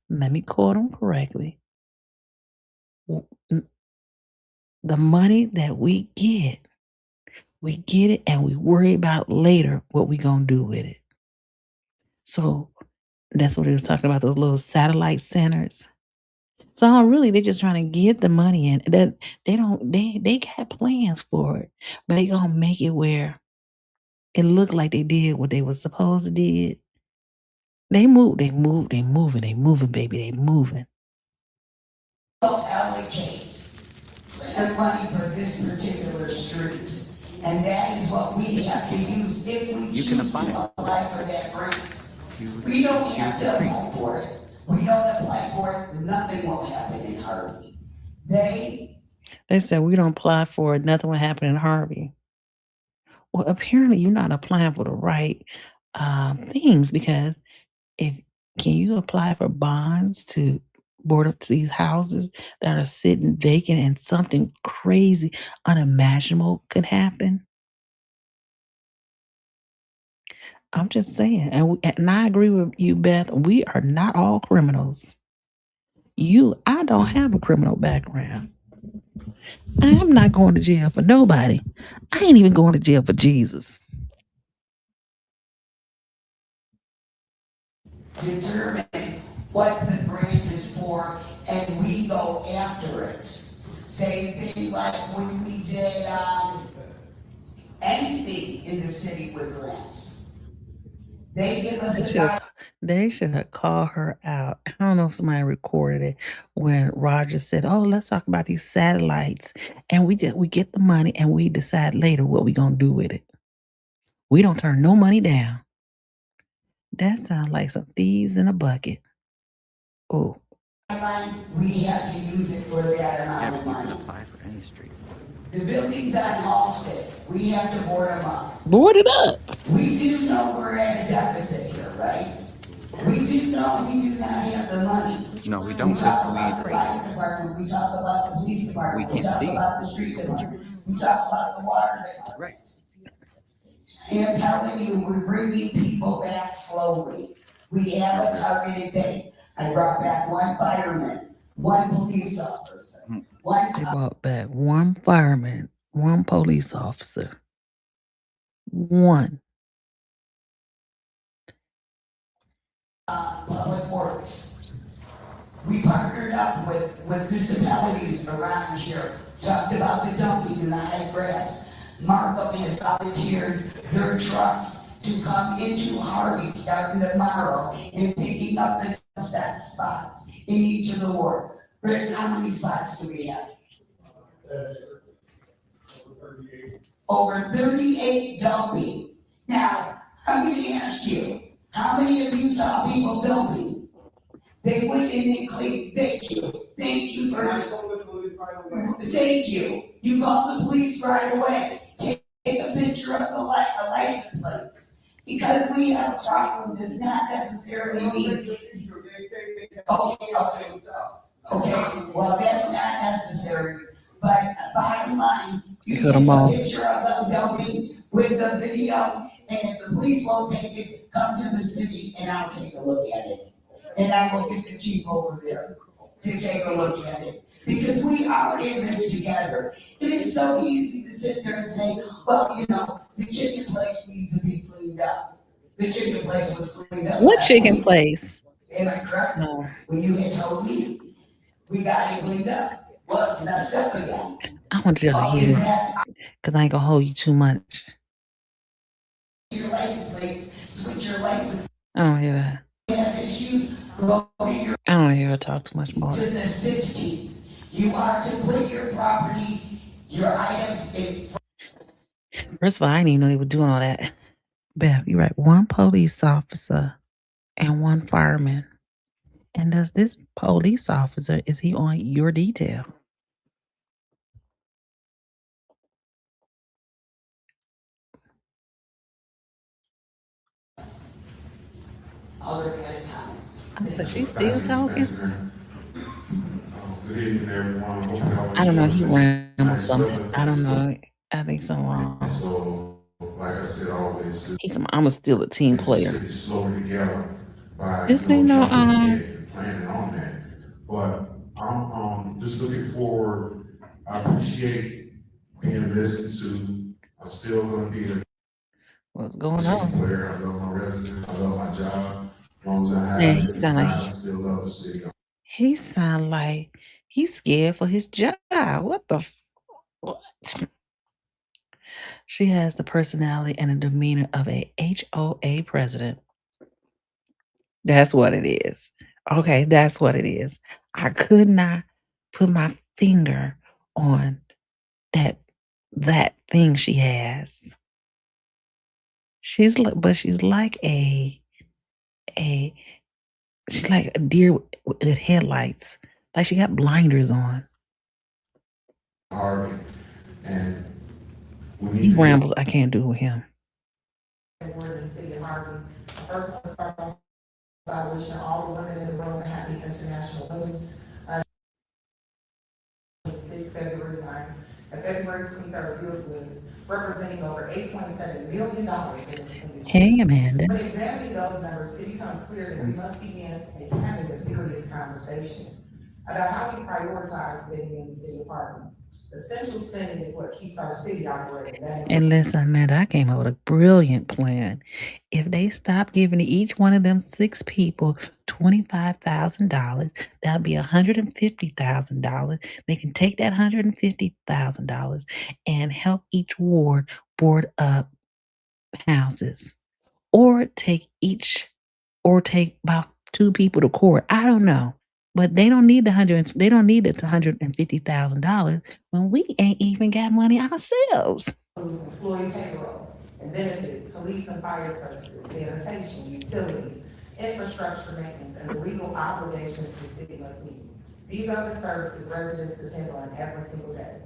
let me quote him correctly. The money that we get it and we worry about later what we gonna do with it. So that's what he was talking about, those little satellite centers. So really they're just trying to get the money in. That they got plans for it, but they gonna make it where it looked like they did what they were supposed to did. They moving, baby, they moving. Allocate the money for this particular street. And that is what we have to use if we choose to apply for that grant. We don't have to apply for it. We don't apply for it, nothing will happen in Harvey. They said we don't apply for it, nothing will happen in Harvey. Well, apparently you're not applying for the right things, because can you apply for bonds to board up these houses that are sitting vacant and something crazy, unimaginable could happen? I'm just saying, and I agree with you, Beth. We are not all criminals. I don't have a criminal background. I'm not going to jail for nobody. I ain't even going to jail for Jesus. determine what the grant is for and we go after it. Same thing like when we did anything in the city with grants. They give us They should have called her out. I don't know if somebody recorded it when Roger said, "Oh, let's talk about these satellites, and we get the money and we decide later what we're gonna do with it. We don't turn no money down." That sounds like some thieves in a bucket. Oh, we have to use it for that amount of money. Apply for any street. The buildings on Halsted, we have to board them up. board it up. We do know we're at a deficit here, right? We do know we do not have the money. No, we don't. We talk about the fire department, we talk about the police department, we talk about the street department, we talk about the water department. Right. I am telling you, we're bringing people back slowly. We have a targeted date. I brought back one fireman, one police officer, They brought back one fireman, one police officer. One. Public Works. We partnered up with municipalities around here, talked about the dumping in the high grass. Markham has volunteered their trucks to come into Harvey starting tomorrow and picking up the spots in each of the ward. Rick, how many spots do we have? Over 38 dumping. Now, I'm going to ask you, how many of you saw people dumping? They went in and cleaned. Thank you. Thank you for. Thank you. You called the police right away. Take a picture of the license plates. Because we have a problem does not necessarily mean. Okay, well, that's not necessary. But bottom line, you Cut take 'em a off. picture of them dumping with the video, and if the police won't take it, come to the city and I'll take a look at it. And I will get the chief over there to take a look at it. Because we are in this together. It is so easy to sit there and say, well, the chicken place needs to be cleaned up. The chicken place was cleaned up What last chicken week. place? Am I correct? No. When you had told me, we got it cleaned up. Well, it's messed up again. I want you to hear Is this that because I ain't gonna hold you too much. your license plate? Switch your license. I don't hear that. Have issues? Go to your I don't hear her talk too much more. to the 16th. You are to put your property, your items in. First of all, I didn't even know they were doing all that. Beth, you're right. One police officer and one fireman. And does this police officer, is he on your detail? Other comments. So she's still talking? Good evening, everyone. Hope y'all I don't know. He enjoyed this rambled nice something. weather. I don't know. I think something wrong. So, like I said, always, I'm still a team the player. city slowly together by This ain't no, jumping ahead and planning on that. But I'm just looking forward. I appreciate being listened to. I'm still going to be a What's going team on? player. I love my residents. I love my job. As long as I have Man, it, I still love the city. he sound like he's scared for his job. What the what? She has the personality and the demeanor of a HOA president. That's what it is. Okay, that's what it is. I could not put my finger on that thing she has. She's like she's like a deer with headlights. Like she got blinders on. Harvey, and He rambles. I can't do with him. Word in the city of Harvey. First, let's start off by wishing all the women in the room a happy International Women's 6 February 9th. And February 23rd, Bills was representing over $8.7 million in expenditures. Hey, Amanda. When examining those numbers, it becomes clear that we must begin having a serious conversation about how we prioritize spending in the city department. Essential spending is what keeps our city operating. And listen, Amanda, I came up with a brilliant plan. If they stop giving each one of them 6 people $25,000, that'll be $150,000. They can take that $150,000 and help each ward board up houses, or take about 2 people to court. I don't know. But they don't need the $150,000 when we ain't even got money ourselves. Employee payroll and benefits, police and fire services, sanitation, utilities, infrastructure maintenance, and the legal obligations the city must meet. These are the services residents depend on every single day.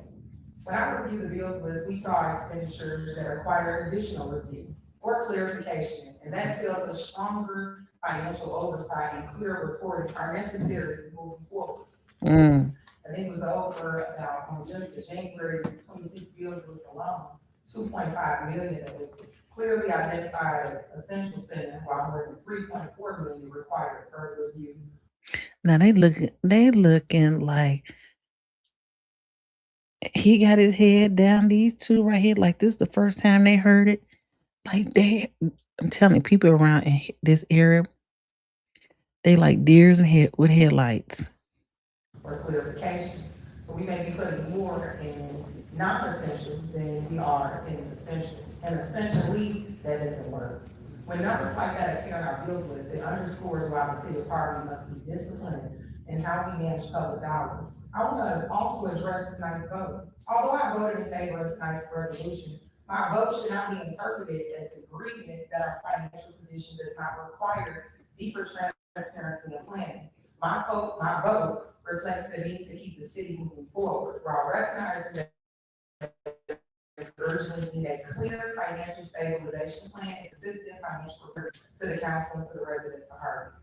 When I reviewed the bills list, we saw expenditures that require additional review or clarification, and that tells us stronger financial oversight and clear reporting are necessary moving forward. Mm. I think it was over about, on just the January 26 bills list alone, 2.5 million that was clearly identified as essential spending, while more than 3.4 million required further review. Now they looking like he got his head down, these 2 right here, like this is the first time they heard it. Like I'm telling you, people around in this area, They like deers with headlights. or clarification. So we may be putting more in non-essential than we are in essential. And essentially, that doesn't work. When numbers like that appear on our bills list, it underscores why the city of Harvey must be disciplined in how we manage public dollars. I want to also address tonight's vote. Although I voted in favor of tonight's resolution, my vote should not be interpreted as agreement that our financial condition does not require deeper transparency and planning. My vote reflects the need to keep the city moving forward while recognizing that we urgently need a clear financial stabilization plan and consistent financial report to the council and to the residents of Harvey.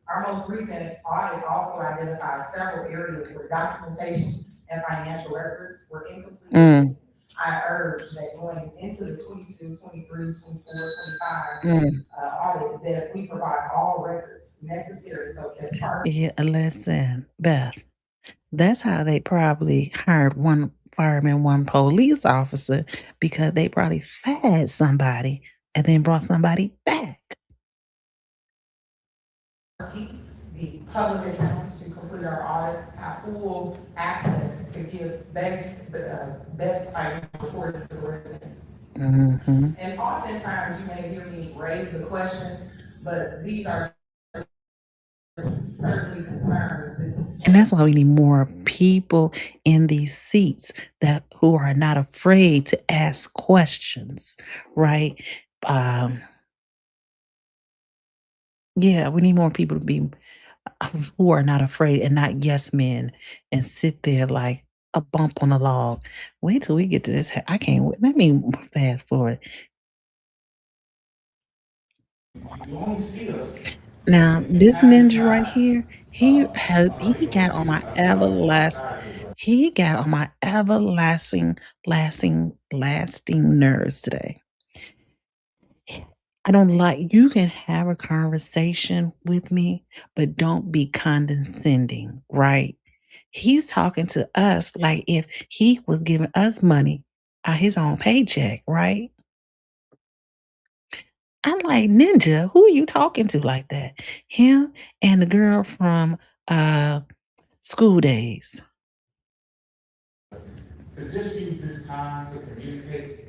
Our most recent audit also identified several areas where documentation and financial records were incomplete. Mm, I urge that going into the 22, 23, 24, 25 mm. audit, that we provide all records necessary, so as far as Yeah, listen, Beth. That's how they probably hired one fireman, one police officer, because they probably fired somebody and then brought somebody back. keep the public accounts to complete our audits, have full access to give best financial reporting to the residents. Hmm. And oftentimes, you may hear me raise the questions, but these are certainly concerns. And that's why we need more people in these seats that who are not afraid to ask questions, right? Um, yeah, we need more people to be who are not afraid and not yes men and sit there like a bump on the log. Wait till we get to this. I can't wait. Let me fast forward. You only see us Now, in this half the ninja right time. here, I'm not saying only see us, I said on the other side of it. he got on my everlasting, lasting nerves today. I don't like you can have a conversation with me, but don't be condescending, right? He's talking to us like if he was giving us money out his own paycheck, right? I'm like, Ninja, who are you talking to like that? Him and the girl from School Days. To just use this time to communicate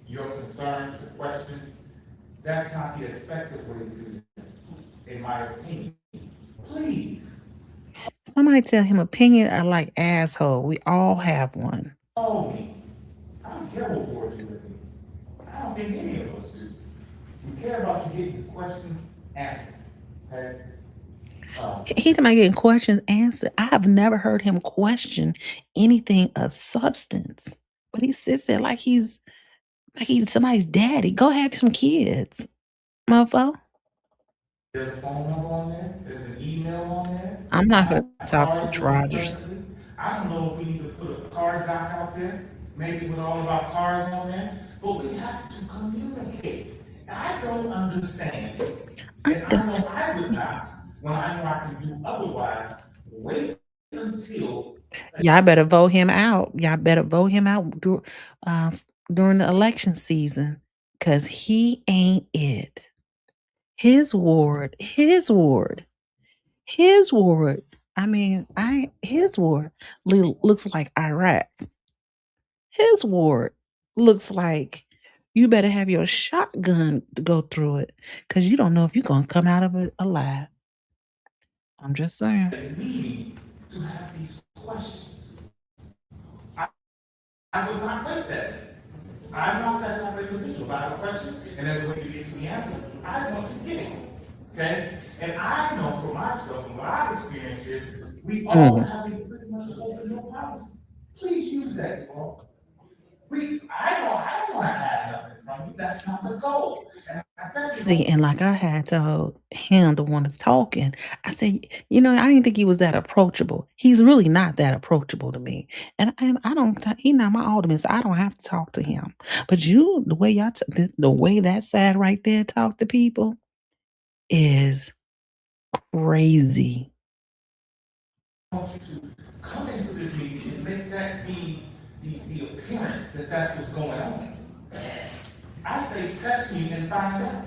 your concerns, your questions, that's not the effective way to do it, in my opinion. Please, Somebody tell him opinion are like asshole. We all have one. call me. I don't care what board you're with me. I don't think any of us do. We care about you getting your questions answered, okay? He's talking about getting questions answered. I have never heard him question anything of substance. But he sits there like he's somebody's daddy. Go have some kids, mofo. There's a phone number on there, there's an email on there. I'm I not have gonna talk to cards Rogers. electronically. I don't know if we need to put a card dock out there, maybe with all of our cards on there, but we have to communicate. I don't understand it, and I know I would not, when I know I can do otherwise, wait until. Y'all better vote him out. Y'all better vote him out uh, during the election season because he ain't it. His ward. I mean, his ward looks like Iraq. His ward looks like you better have your shotgun to go through it because you don't know if you're gonna come out of it alive. I'm just saying. Me to have these questions. I would not wait that. I'm not that type of individual. If I have a question and there's a way to get to the answer, I want to get it. Okay? And I know for myself, and what I've experienced here, we all have a pretty much open door policy. Please use that, Paul. I don't want to have nothing from you. That's not the goal. And See, and like I had told him, the one that's talking, I said, I didn't think he was that approachable. He's really not that approachable to me. And I don't, he's not my alderman, so I don't have to talk to him. But you, the way the way that side right there talk to people is crazy. I want you to come into this meeting and make that be the appearance that that's what's going on. I say test me and find out.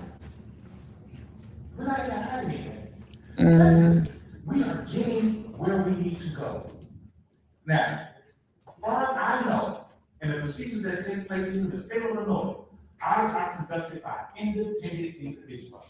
We're not even hiding anything. Second, we are getting where we need to go. Now, as far as I know, and the procedures that take place in the state of Illinois, audits are conducted by independent individuals.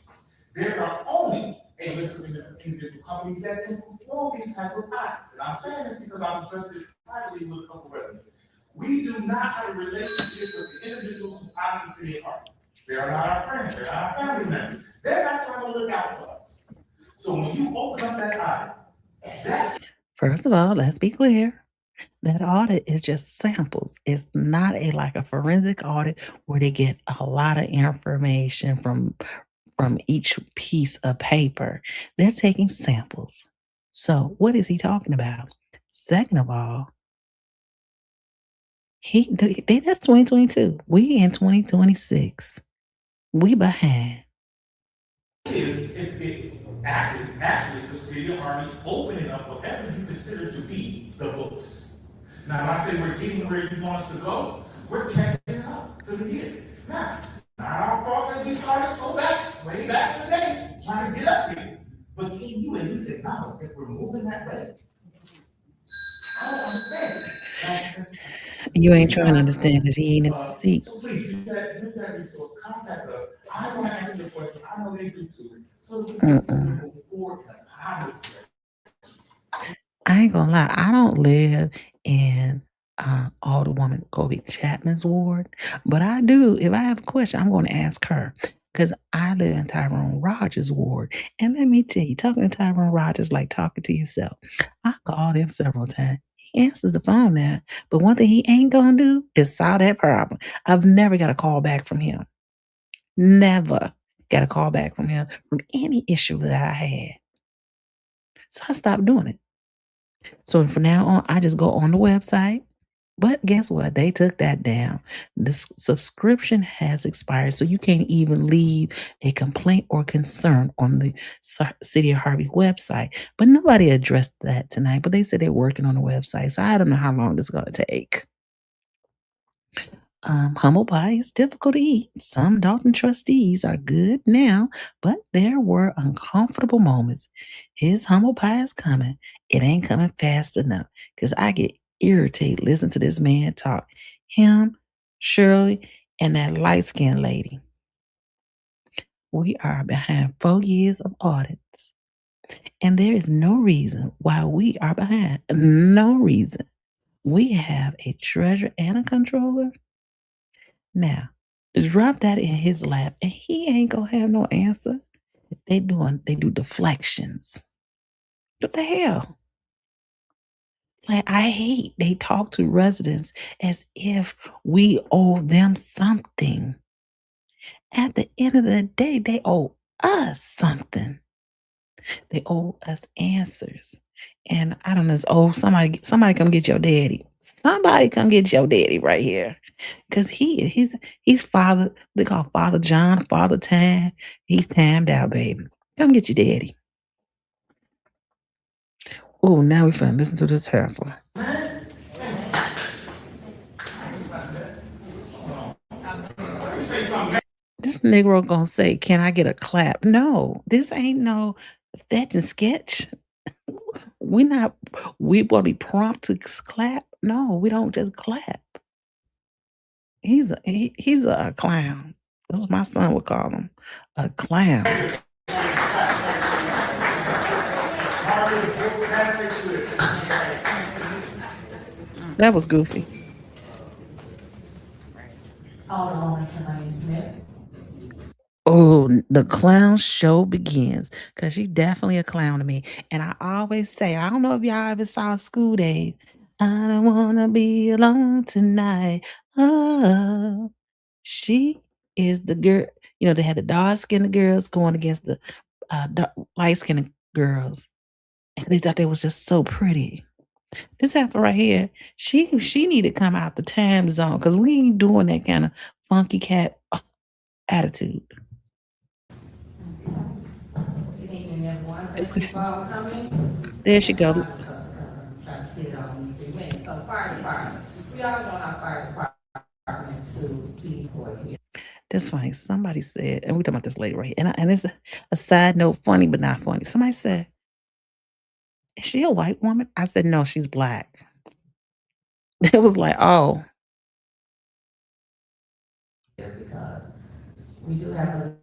There are only a list of individual companies that can perform these type of audits. And I'm saying this because I've addressed this privately with a couple residents. We do not have a relationship with the individuals who audit the city of Harvey. They are not our friends, they're not our family members. They're not trying to look out for us. So when you open up that audit, that First of all, let's be clear. That audit is just samples. It's not like a forensic audit where they get a lot of information from each piece of paper. They're taking samples. So what is he talking about? Second of all, that's 2022. We in 2026. We behind. is if it actually the city of Harvey opening up whatever you consider to be the books. Now, when I say we're getting where you want us to go, we're catching up to the year. Now, it's not our fault that we started so way back in the day, trying to get up there. But can you at least acknowledge that we're moving that way? I don't understand it. You ain't trying to understand because he ain't in the seat. So please use that resource, contact us. I want to answer your question. I know they do too. So we can move forward in a positive direction. I ain't gonna lie, I don't live in Alderwoman Kobe Chapman's ward, but I do. If I have a question, I'm going to ask her because I live in Tyrone Rogers' ward. And let me tell you, talking to Tyrone Rogers like talking to yourself. I called him several times. He answers the phone now, but one thing he ain't gonna do is solve that problem. I've never got a call back from him. Never got a call back from him from any issue that I had. So I stopped doing it. So from now on, I just go on the website. But guess what? They took that down. The subscription has expired, so you can't even leave a complaint or concern on the City of Harvey website. But nobody addressed that tonight, but they said they're working on the website, so I don't know how long this is going to take. Humble pie is difficult to eat. Some Dalton trustees are good now, but there were uncomfortable moments. His humble pie is coming. It ain't coming fast enough because I get irritated listening to this man talk. Him, Shirley, and that light-skinned lady. We are behind 4 years of audits. And there is no reason why we are behind. No reason. We have a treasurer and a controller. Now, drop that in his lap, and he ain't gonna have no answer. They do deflections. What the hell? Like, I hate they talk to residents as if we owe them something. At the end of the day, they owe us something. They owe us answers. And I don't know, somebody come get your daddy. Somebody come get your daddy right here. Because he's father, they call Father John, Father Time. He's timed out, baby. Come get your daddy. Oh, now we finna listen to this heifer. This Negro gonna say, can I get a clap? No, this ain't no fetch and sketch. We want to be prompt to clap. No, we don't just clap. He's a clown. That's what my son would call him, a clown. That was goofy. Alderwoman Talani Smith. Oh, the clown show begins because she's definitely a clown to me. And I always say, I don't know if y'all ever saw School Days. I don't want to be alone tonight. Oh, she is the girl. You know, they had the dark-skinned girls going against the light-skinned girls. And they thought they was just so pretty. This heifer right here, she need to come out the time zone because we ain't doing that kind of funky cat attitude. Good evening, everyone. Thank you for all coming. There she goes. Trying to get it on these 3 minutes. So fire department, we all want our fire department to be employed here. That's funny. Somebody said, and we're talking about this lady right here, and it's a side note, funny but not funny. Somebody said, "Is she a white woman?" I said, "No, she's black." It was like, oh, because we do have other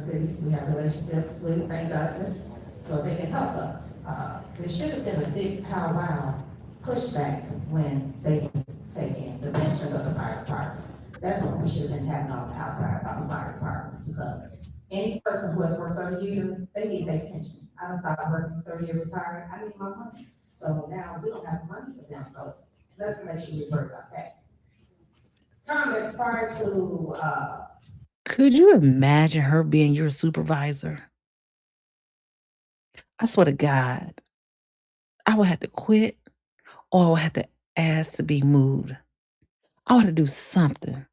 cities, we have relationships with, thank goodness, so they can help us. There should have been a big powwow pushback when they was taking the pensions of the fire department. That's what we should have been having all the outcry about the fire departments, because any person who has worked 30 years, they need their pension. I done started working 30 years retired, I need my money. So now we don't have money for them, so let's make sure we worry about that. Comments prior to, could you imagine her being your supervisor? I swear to God, I would have to quit or I would have to ask to be moved. I would have to do something.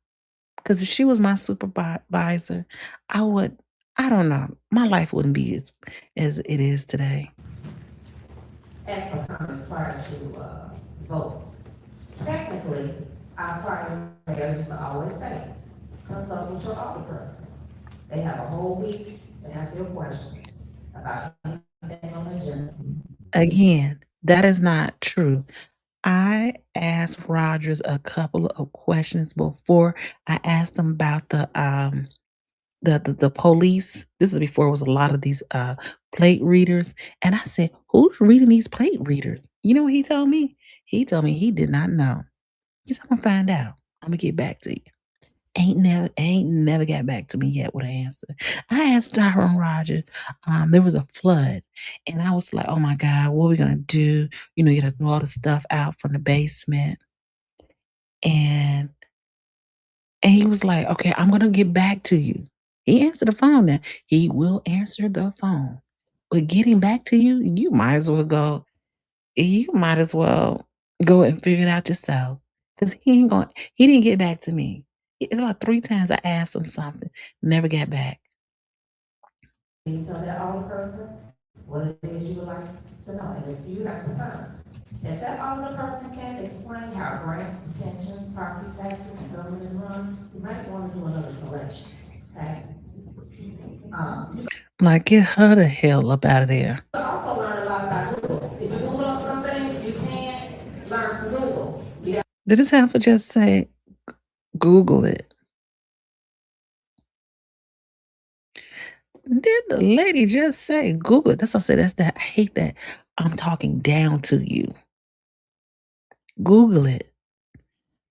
Because if she was my supervisor, I don't know, my life wouldn't be as it is today. ask for comments prior to, votes. Technically, our prior mayor used to always say, consult with your alderperson. They have a whole week to answer your questions about anything on the agenda. Again, that is not true. I asked Rogers a couple of questions before I asked him about the police. This is before it was a lot of these plate readers. And I said, who's reading these plate readers? You know what he told me? He told me he did not know. He said, I'm gonna find out. I'm gonna get back to you. Ain't never got back to me yet with an answer. I asked Aaron Rodgers, there was a flood, and I was like, oh my God, what are we gonna do? You gotta throw all the stuff out from the basement. And he was like, okay, I'm gonna get back to you. He answered the phone then. He will answer the phone. But getting back to you, you might as well go and figure it out yourself. Because he didn't get back to me. It's like 3 times I asked him something, never got back. You tell that alderperson what it is you would like to know, and if you have concerns. If that alderperson can't explain how grants, pensions, property taxes, and government is run, you might want to do another selection, okay? Like, get her the hell up out of there. You also learn a lot about Google. If you Google up some things, you can learn from Google. Yeah. Did this helper just say, Google it? Did the lady just say, Google it? That's what I said. That's that. I hate that I'm talking down to you. Google it.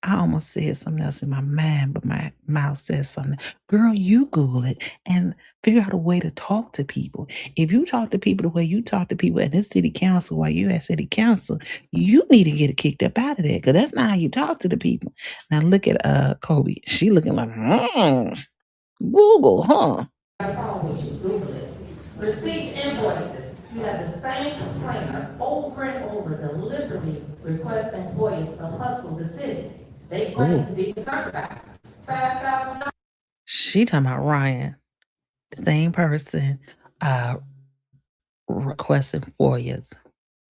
I almost said something else in my mind, but my mouth says something. Girl, you Google it and figure out a way to talk to people. If you talk to people the way you talk to people at this city council while you at city council, you need to get it kicked up out of there because that's not how you talk to the people. Now look at Kobe. She looking like, Google, huh? Phone with you, Google it. Receipts, invoices, you have the same complainer over and over deliberately requesting FOIAs to hustle the city. They claim to be concerned about it. $5,000. She talking about Ryan, the same person requesting FOIAs.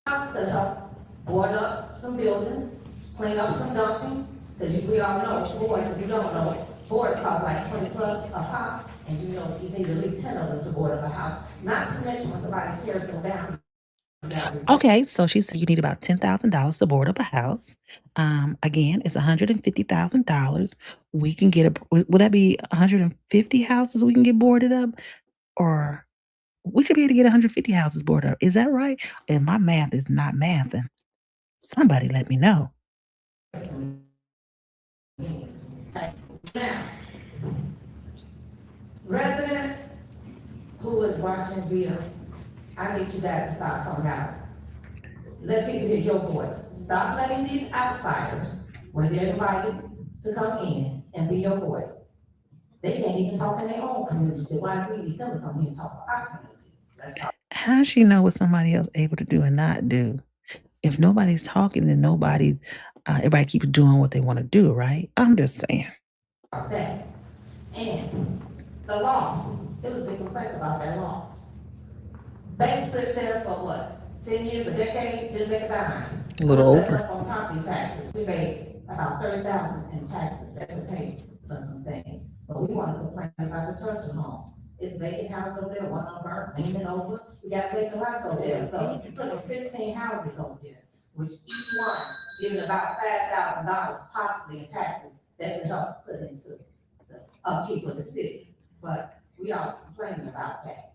To help board up some buildings, clean up some dumping, because we all know, boards, if you don't know, boards cost like 20 plus a pop, and you need at least 10 of them to board up a house, not to mention when somebody tears them down. Okay, so she said you need about $10,000 to board up a house. Again, it's $150,000. We can get would that be 150 houses we can get boarded up? Or we should be able to get 150 houses boarded up. Is that right? And my math is not mathing. Somebody let me know. Now, residents who is watching via, I need you guys to stop coming out. Let people hear your voice. Stop letting these outsiders, when they're invited to come in and be your voice. They can't even talk in their own community. So why do we need them to come here and talk for our community? Let's talk. How she know what somebody else able to do and not do? If nobody's talking, then everybody keeps doing what they want to do, right? I'm just saying. That. And the loss, there was a big complaint about that law. Banks sit there for what, 10 years, a decade, didn't make a dime. A little over. On property taxes, we paid about $30,000 in taxes that we paid for some things. But we want to complain about the church home. It's vacant house over there, one on burnt, leaning over, we got vacant house over there, so you put 16 houses over there, which each one giving about $5,000 possibly in taxes that would help put into the upkeep of the city. But we always complaining about that.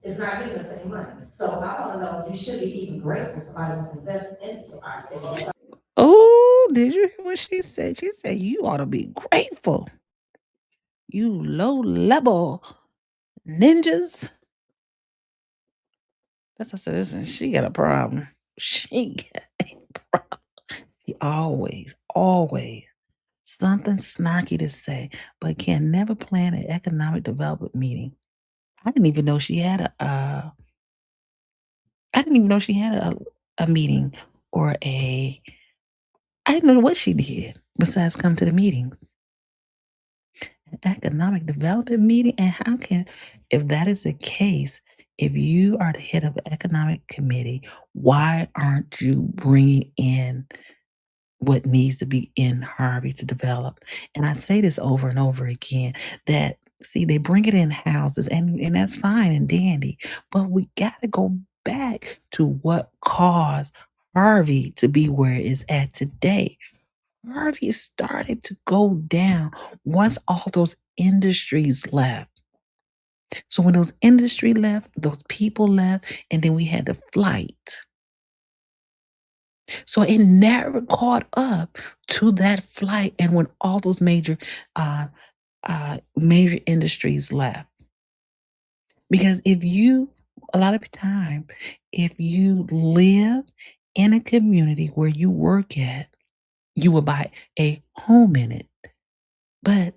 It's not giving us any money. So I wanna know, you should be even grateful somebody wants to invest into our city. Oh, did you hear what she said? She said you ought to be grateful. You low level ninjas. That's what I said. Listen, she got a problem. She got a problem. She always something snarky to say, but can never plan an economic development meeting. I didn't even know she had a meeting or I didn't know what she did besides come to the meetings. An economic development meeting, and how can, if that is the case, if you are the head of the economic committee, why aren't you bringing in what needs to be in Harvey to develop? And I say this over and over again that see, they bring it in houses and that's fine and dandy, but we got to go back to what caused Harvey to be where it's at today. Harvey started to go down once all those industries left. So when those industry left, those people left, and then we had the flight. So it never caught up to that flight, and when all those uh, major industries left, because a lot of the time, if you live in a community where you work at, you will buy a home in it, but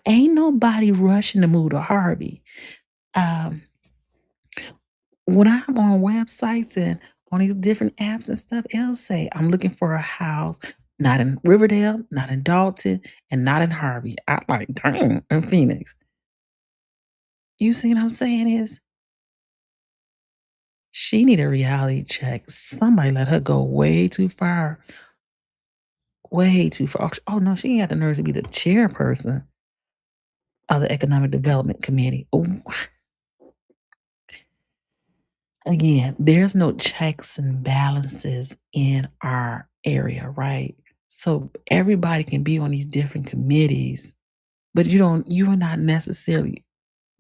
ain't nobody rushing to move to Harvey. Um, when I'm on websites and on these different apps and stuff, it'll say I'm looking for a house not in Riverdale, not in Dalton, and not in Harvey. I like, dang, in Phoenix. You see what I'm saying is she need a reality check. Somebody let her go way too far. Way too far. Oh no, she ain't got the nerve to be the chairperson of the Economic Development Committee. Ooh. Again, there's no checks and balances in our area, right? So everybody can be on these different committees, but you are not necessarily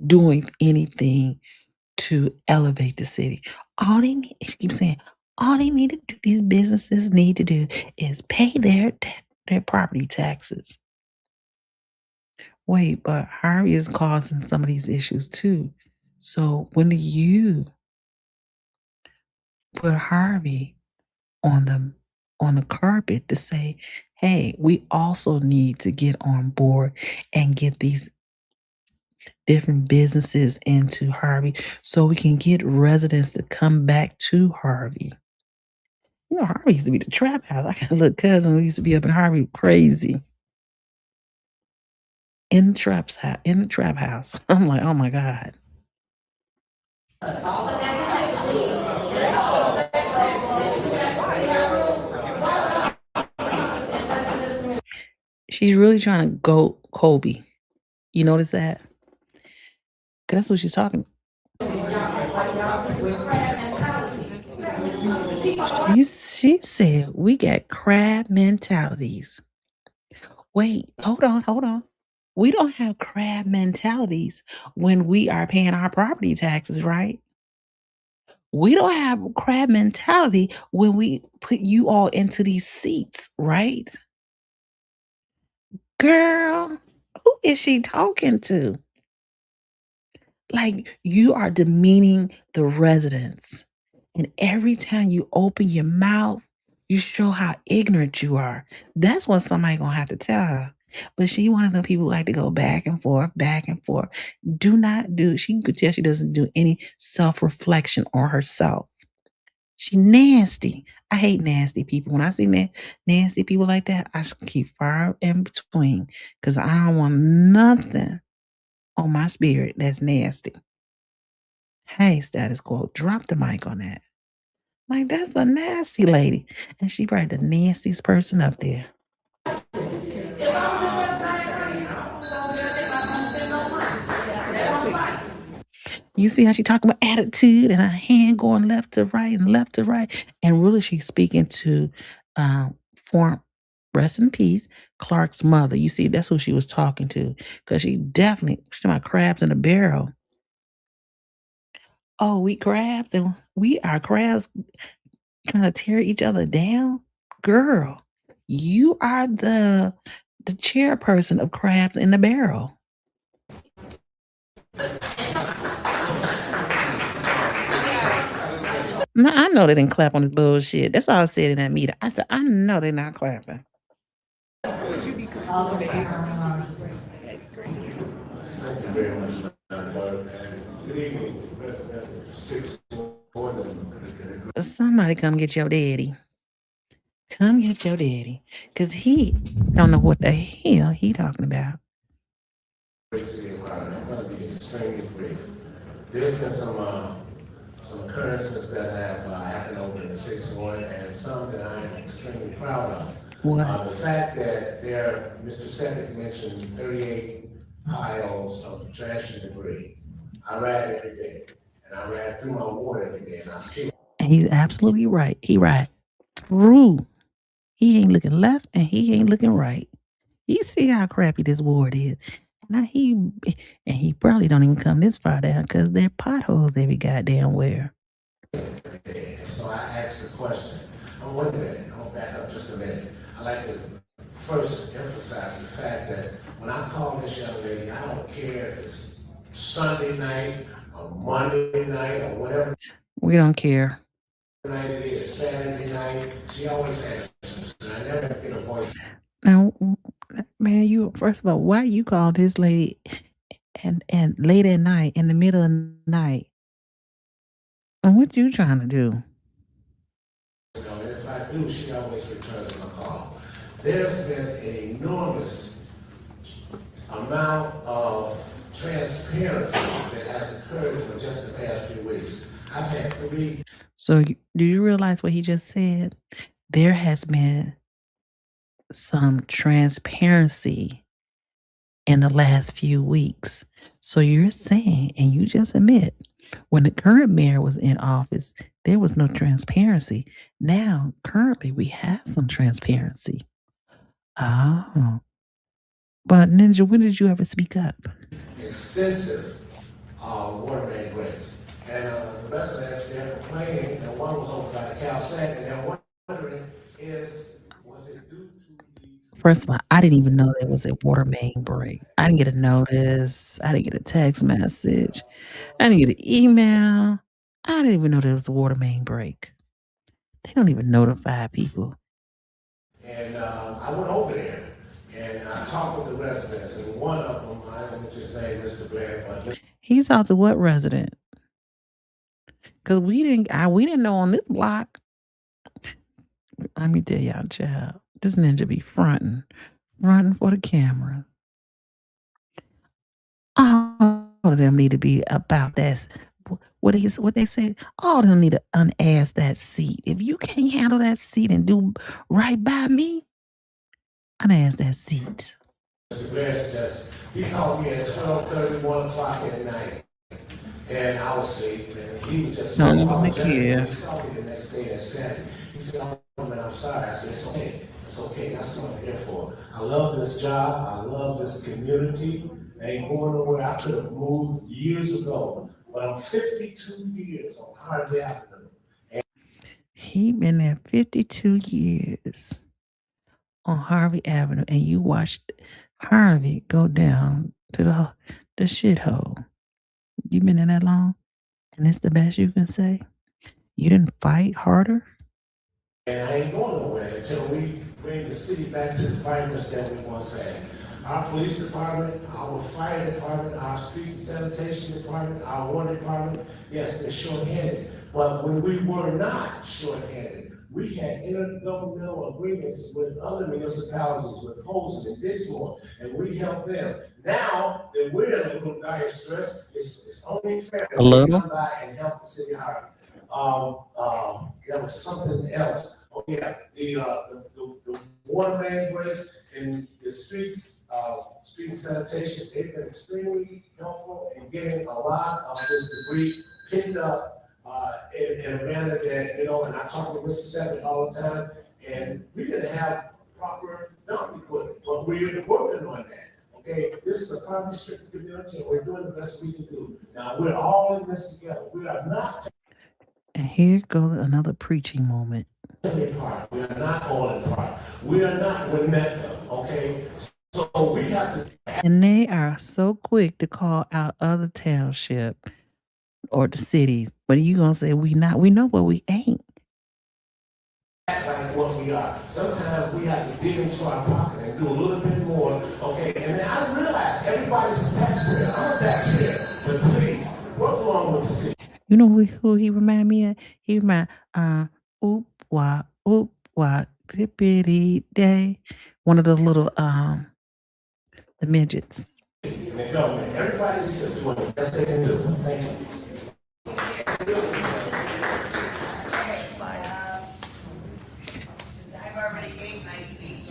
doing anything to elevate the city. All they need, she keeps saying, all they need to do, these businesses need to do is pay their property taxes. Wait, but Harvey is causing some of these issues too. So when do you put Harvey on the carpet to say, hey, we also need to get on board and get these different businesses into Harvey so we can get residents to come back to Harvey. You know, Harvey used to be the trap house. I got a little cousin who used to be up in Harvey crazy. In the trap house. I'm like, oh my God. All the negativity, She's really trying to go Kobe. You notice that? 'Cause that's what she's talking. She said we got crab mentalities. Wait, hold on. We don't have crab mentalities when we are paying our property taxes, right? We don't have crab mentality when we put you all into these seats, right? Girl, who is she talking to? Like you are demeaning the residents. And every time you open your mouth, you show how ignorant you are. That's what somebody gonna have to tell her. But she one of the people who like to go back and forth, back and forth. She could tell she doesn't do any self-reflection on herself. She nasty. I hate nasty people. When I see nasty people like that, I just keep far in between because I don't want nothing on my spirit that's nasty. Hey, status quo, drop the mic on that. Like, that's a nasty lady. And she probably the nastiest person up there. You see how she talking about attitude and her hand going left to right and left to right. And really she's speaking to form rest in peace, Clark's mother. You see, that's who she was talking to. Because she's talking about crabs in a barrel. Oh, we crabs and we are crabs trying to tear each other down? Girl, you are the chairperson of crabs in the barrel. Now, I know they didn't clap on this bullshit. That's all I said in that meeting. I said, I know they're not clapping. Thank you very much, Madam Clerk, and good evening, residents of 6 Ward. Somebody come get your daddy. Come get your daddy. Because he don't know what the hell he talking about. I'm going to be extremely brief. There's been some occurrences that have happened over in the 6th Ward, and some that I am extremely proud of. What? The fact that Mr. Sepik mentioned 38 piles of trash and debris. I ride every day, and I ride through my ward every day, and I see. And he's absolutely right. He right through. He ain't looking left and he ain't looking right. You see how crappy this ward is. Now he probably don't even come this far down because there are potholes every goddamn where. So I asked the question. Wait a minute. I'm gonna back up just a minute. I like to first emphasize the fact that when I call this young lady, I don't care if it's Sunday night or Monday night or whatever We don't care. night it is, Saturday night. She always answers, and I never get a voice. Now, man, you first of all, why you call this lady and late at night in the middle of the night? And what you trying to do? And if I do, she always returns my call. There's been an enormous amount of transparency that has occurred in just the past few weeks. I've had 3. So, do you realize what he just said? There has been some transparency in the last few weeks. So you're saying, and you just admit, when the current mayor was in office, there was no transparency. Now, currently, we have some transparency. Oh. But Ninja, when did you ever speak up? Extensive water main breaks. And the rest of us, they're complaining, and one was over by Cal Sac, and they're wondering was it due to the... First of all, I didn't even know there was a water main break. I didn't get a notice. I didn't get a text message. I didn't get an email. I didn't even know there was a water main break. They don't even notify people. And I went over there, and I talked with the residents, and one of them, I don't just say Mr. Blair, but... He talked to what resident? Because we didn't know on this block. Let me tell y'all, child, this ninja be fronting for the camera. All of them need to be about that. What they say? All of them need to unass that seat. If you can't handle that seat and do right by me, unass that seat. Mr. Blair he called me at 12:30, 1 o'clock at night. And I was asleep, and he was just so apologetic. He saw me the next day and said, he said, "Oh, man, I'm sorry." I said, "It's okay. It's okay. That's what I'm here for. I love this job. I love this community. I ain't going nowhere. I could have moved years ago, but I'm 52 years on Harvey Avenue." He been there 52 years on Harvey Avenue, and you watched Harvey go down to the shithole. You been in that long? And it's the best you can say? You didn't fight harder? And I ain't going nowhere until we bring the city back to the finest that we once had. Our police department, our fire department, our streets and sanitation department, our water department, yes, they're short-handed. But when we were not short-handed, we had intergovernmental agreements with other municipalities, with Holston and Dixmoor, and we helped them. Now that we're in a little dire stress, it's only fair that we come by and help the city hard. There was something else. Oh yeah, the water main breaks and the street sanitation, they've been extremely helpful in getting a lot of this debris picked up, in a manner that, and I talk to Mr. Savage all the time, and we didn't have proper dump equipment, but we're working on that. Okay, this is a poverty stricken community, and we're doing the best we can do. Now, we're all in this together. We are not. And here goes another preaching moment. Part. We are not all in part. We are not Winnetka, okay? So we have to. And they are so quick to call out other township or the cities. But you gonna say we not? We know what we ain't. Act like what we are. Sometimes we have to dig into our pocket and do a little bit more, okay? And then I realize everybody's a taxpayer. I'm a taxpayer, but please work along with the city. You know who he remind me of? He remind oop wah, tippity day. One of the little the midgets. And the government, everybody's here doing the best they can do. Thank you. I've already gave my speech.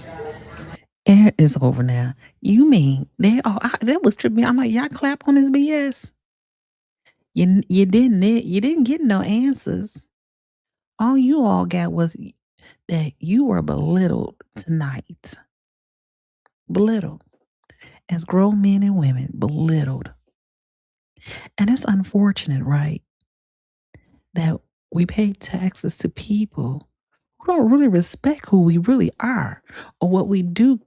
It is over now. You mean they? Oh, that was tripping me. I'm like, y'all clap on this BS. You didn't get no answers. All you all got was that you were belittled tonight. Belittled. As grown men and women, belittled. And it's unfortunate, right? That we pay taxes to people who don't really respect who we really are or what we do.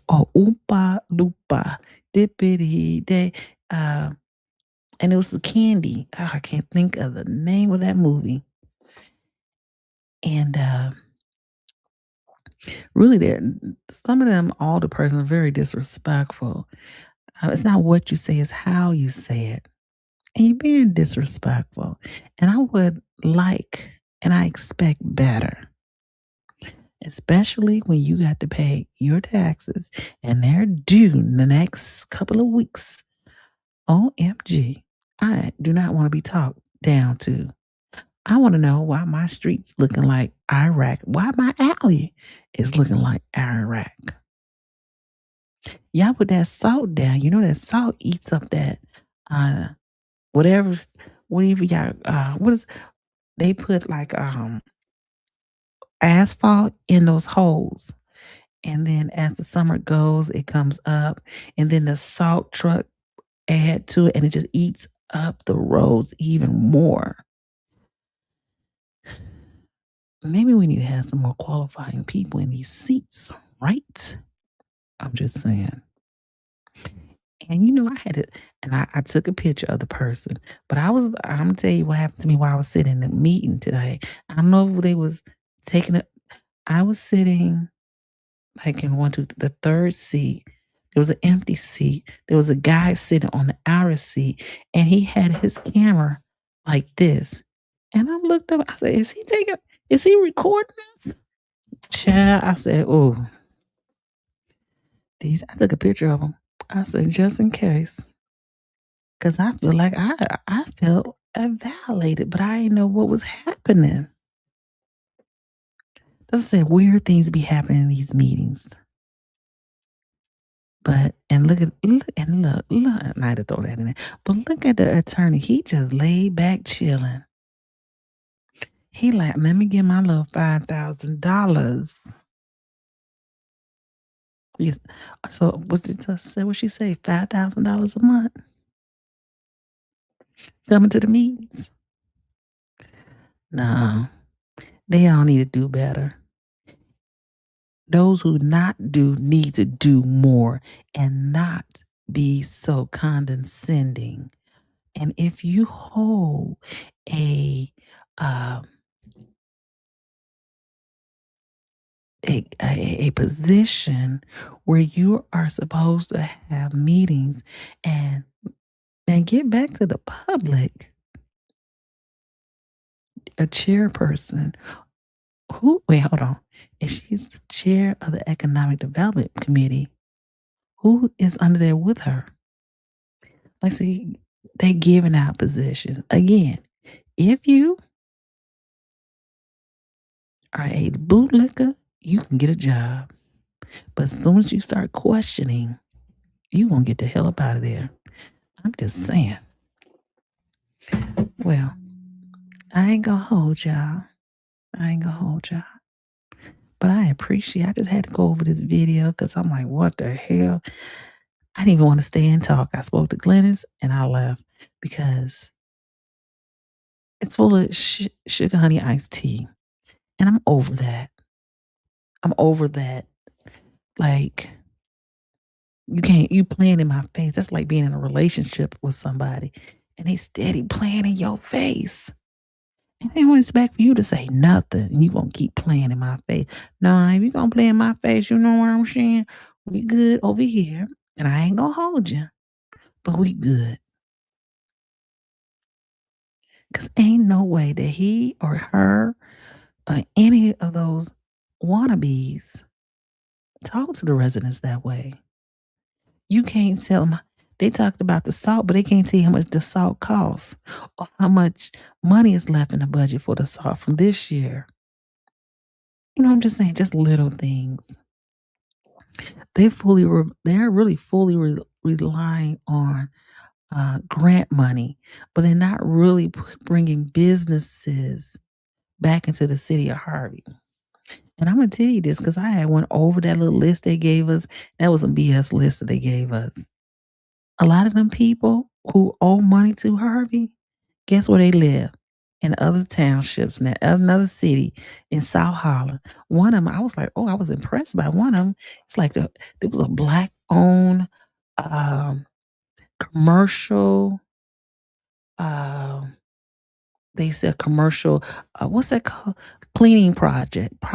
Oh, oompa loompa, dippity day. And it was the candy. Oh, I can't think of the name of that movie. And really, some of them, all the persons are very disrespectful. It's not what you say, it's how you say it. And you're being disrespectful. And I would like, and I expect better. Especially when you got to pay your taxes and they're due in the next couple of weeks. OMG. I do not want to be talked down to. I want to know why my street's looking like Iraq. Why my alley is looking like Iraq. Y'all put that salt down. You know that salt eats up that whatever y'all what is they put like asphalt in those holes. And then as the summer goes, it comes up, and then the salt truck add to it, and it just eats up the roads even more. Maybe we need to have some more qualifying people in these seats, right? I'm just saying. And I had it, and I took a picture of the person, but I'm gonna tell you what happened to me while I was sitting in the meeting today. I don't know if they was taking it. I was sitting like in the third seat. There was an empty seat. There was a guy sitting on the outer seat, and he had his camera like this. And I looked up, I said, is he recording this? Child, I said, oh, I took a picture of him. I said, just in case. Because I feel like I felt violated, but I didn't know what was happening. Those said weird things be happening in these meetings. But, and look, I had to throw that in there. But look at the attorney. He just laid back chilling. He like, let me get my little $5,000. Yes. So what she say? $5,000 a month? Coming to the meetings? No. They all need to do better. Those who not do need to do more and not be so condescending. And if you hold a position where you are supposed to have meetings and get back to the public, a chairperson hold on. If she's the chair of the Economic Development Committee, who is under there with her? Like, see, they giving out positions. Again, if you are a bootlicker, you can get a job. But as soon as you start questioning, you gonna get the hell up out of there. I'm just saying. Well, I ain't gonna hold y'all. But I just had to go over this video because I'm like, what the hell? I didn't even want to stay and talk. I spoke to Glennis and I left because it's full of sugar honey iced tea. And I'm over that. Like, you playing in my face. That's like being in a relationship with somebody and they steady playing in your face. And they don't expect for you to say nothing and you gonna keep playing in my face. No, if you gonna play in my face, you know what I'm saying? We good over here. And I ain't gonna hold you. But we good. Because ain't no way that he or her or any of those wannabes talk to the residents that way. You can't tell them. They talked about the salt, but they can't tell you how much the salt costs or how much money is left in the budget for the salt from this year. You know, I'm just saying, just little things. They're really fully relying on grant money, but they're not really bringing businesses back into the city of Harvey. And I'm going to tell you this because I had went over that little list they gave us. That was a BS list that they gave us. A lot of them people who owe money to Harvey, guess where they live? In other townships, in another city in South Holland. One of them, I was like, oh, I was impressed by one of them. It's like there was a Black-owned commercial, they said commercial, what's that called? Cleaning products.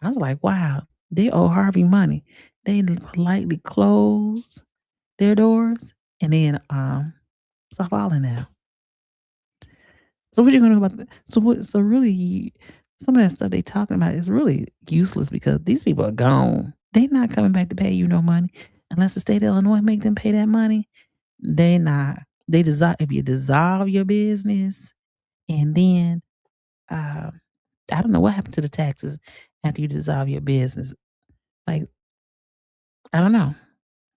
I was like, wow, they owe Harvey money. They politely closed their doors and then South Holland now. So what you gonna do about that? So really some of that stuff they talking about is really useless because these people are gone. They not coming back to pay you no money unless the state of Illinois make them pay that money. They not. If you dissolve your business and then I don't know what happened to the taxes after you dissolve your business. Like, I don't know.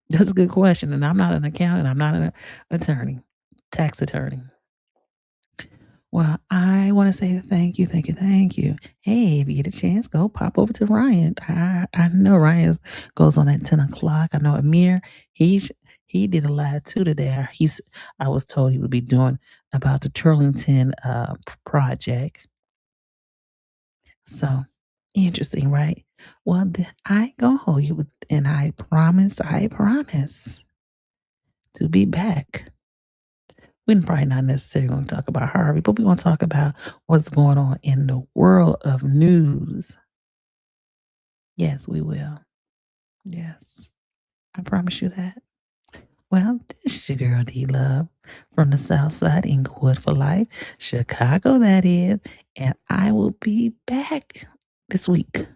That's a good question. And I'm not an accountant. I'm not an attorney, tax attorney. Well, I want to say thank you. Hey, if you get a chance, go pop over to Ryan. I know Ryan goes on at 10 o'clock. I know Amir, he did a live too today. I was told he would be doing about the Turlington project. So interesting, right? Well, I ain't gonna hold you, and I promise to be back. We're probably not necessarily going to talk about Harvey, but we're going to talk about what's going on in the world of news. Yes, we will. Yes, I promise you that. Well, this is your girl D-Love from the South Side, Inglewood for life, Chicago that is, and I will be back this week.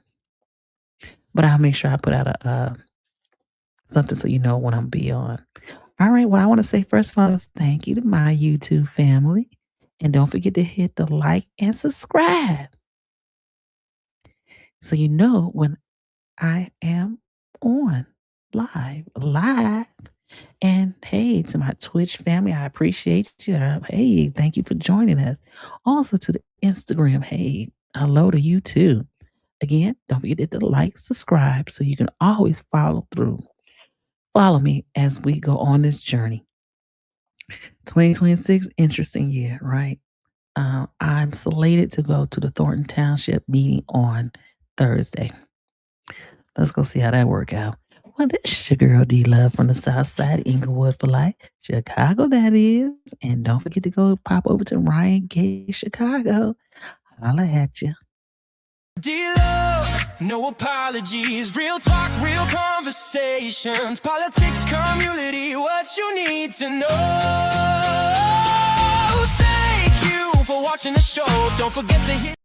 But I'll make sure I put out a something so you know when I'm be on. All right, well, I want to say first of all, thank you to my YouTube family. And don't forget to hit the like and subscribe so you know when I am on live. And hey, to my Twitch family, I appreciate you. Hey, thank you for joining us. Also to the Instagram, hey, hello to you too. Again, don't forget to hit the like, subscribe so you can always follow through. Follow me as we go on this journey. 2026, interesting year, right? I'm slated to go to the Thornton Township meeting on Thursday. Let's go see how that work out. Well, this is your girl D-Love from the South Side, Inglewood for life, Chicago that is. And don't forget to go pop over to Ryan Gay Chicago. Holla at you. D-Love, no apologies, real talk, real conversations, politics, community, what you need to know. Thank you for watching the show. Don't forget to hit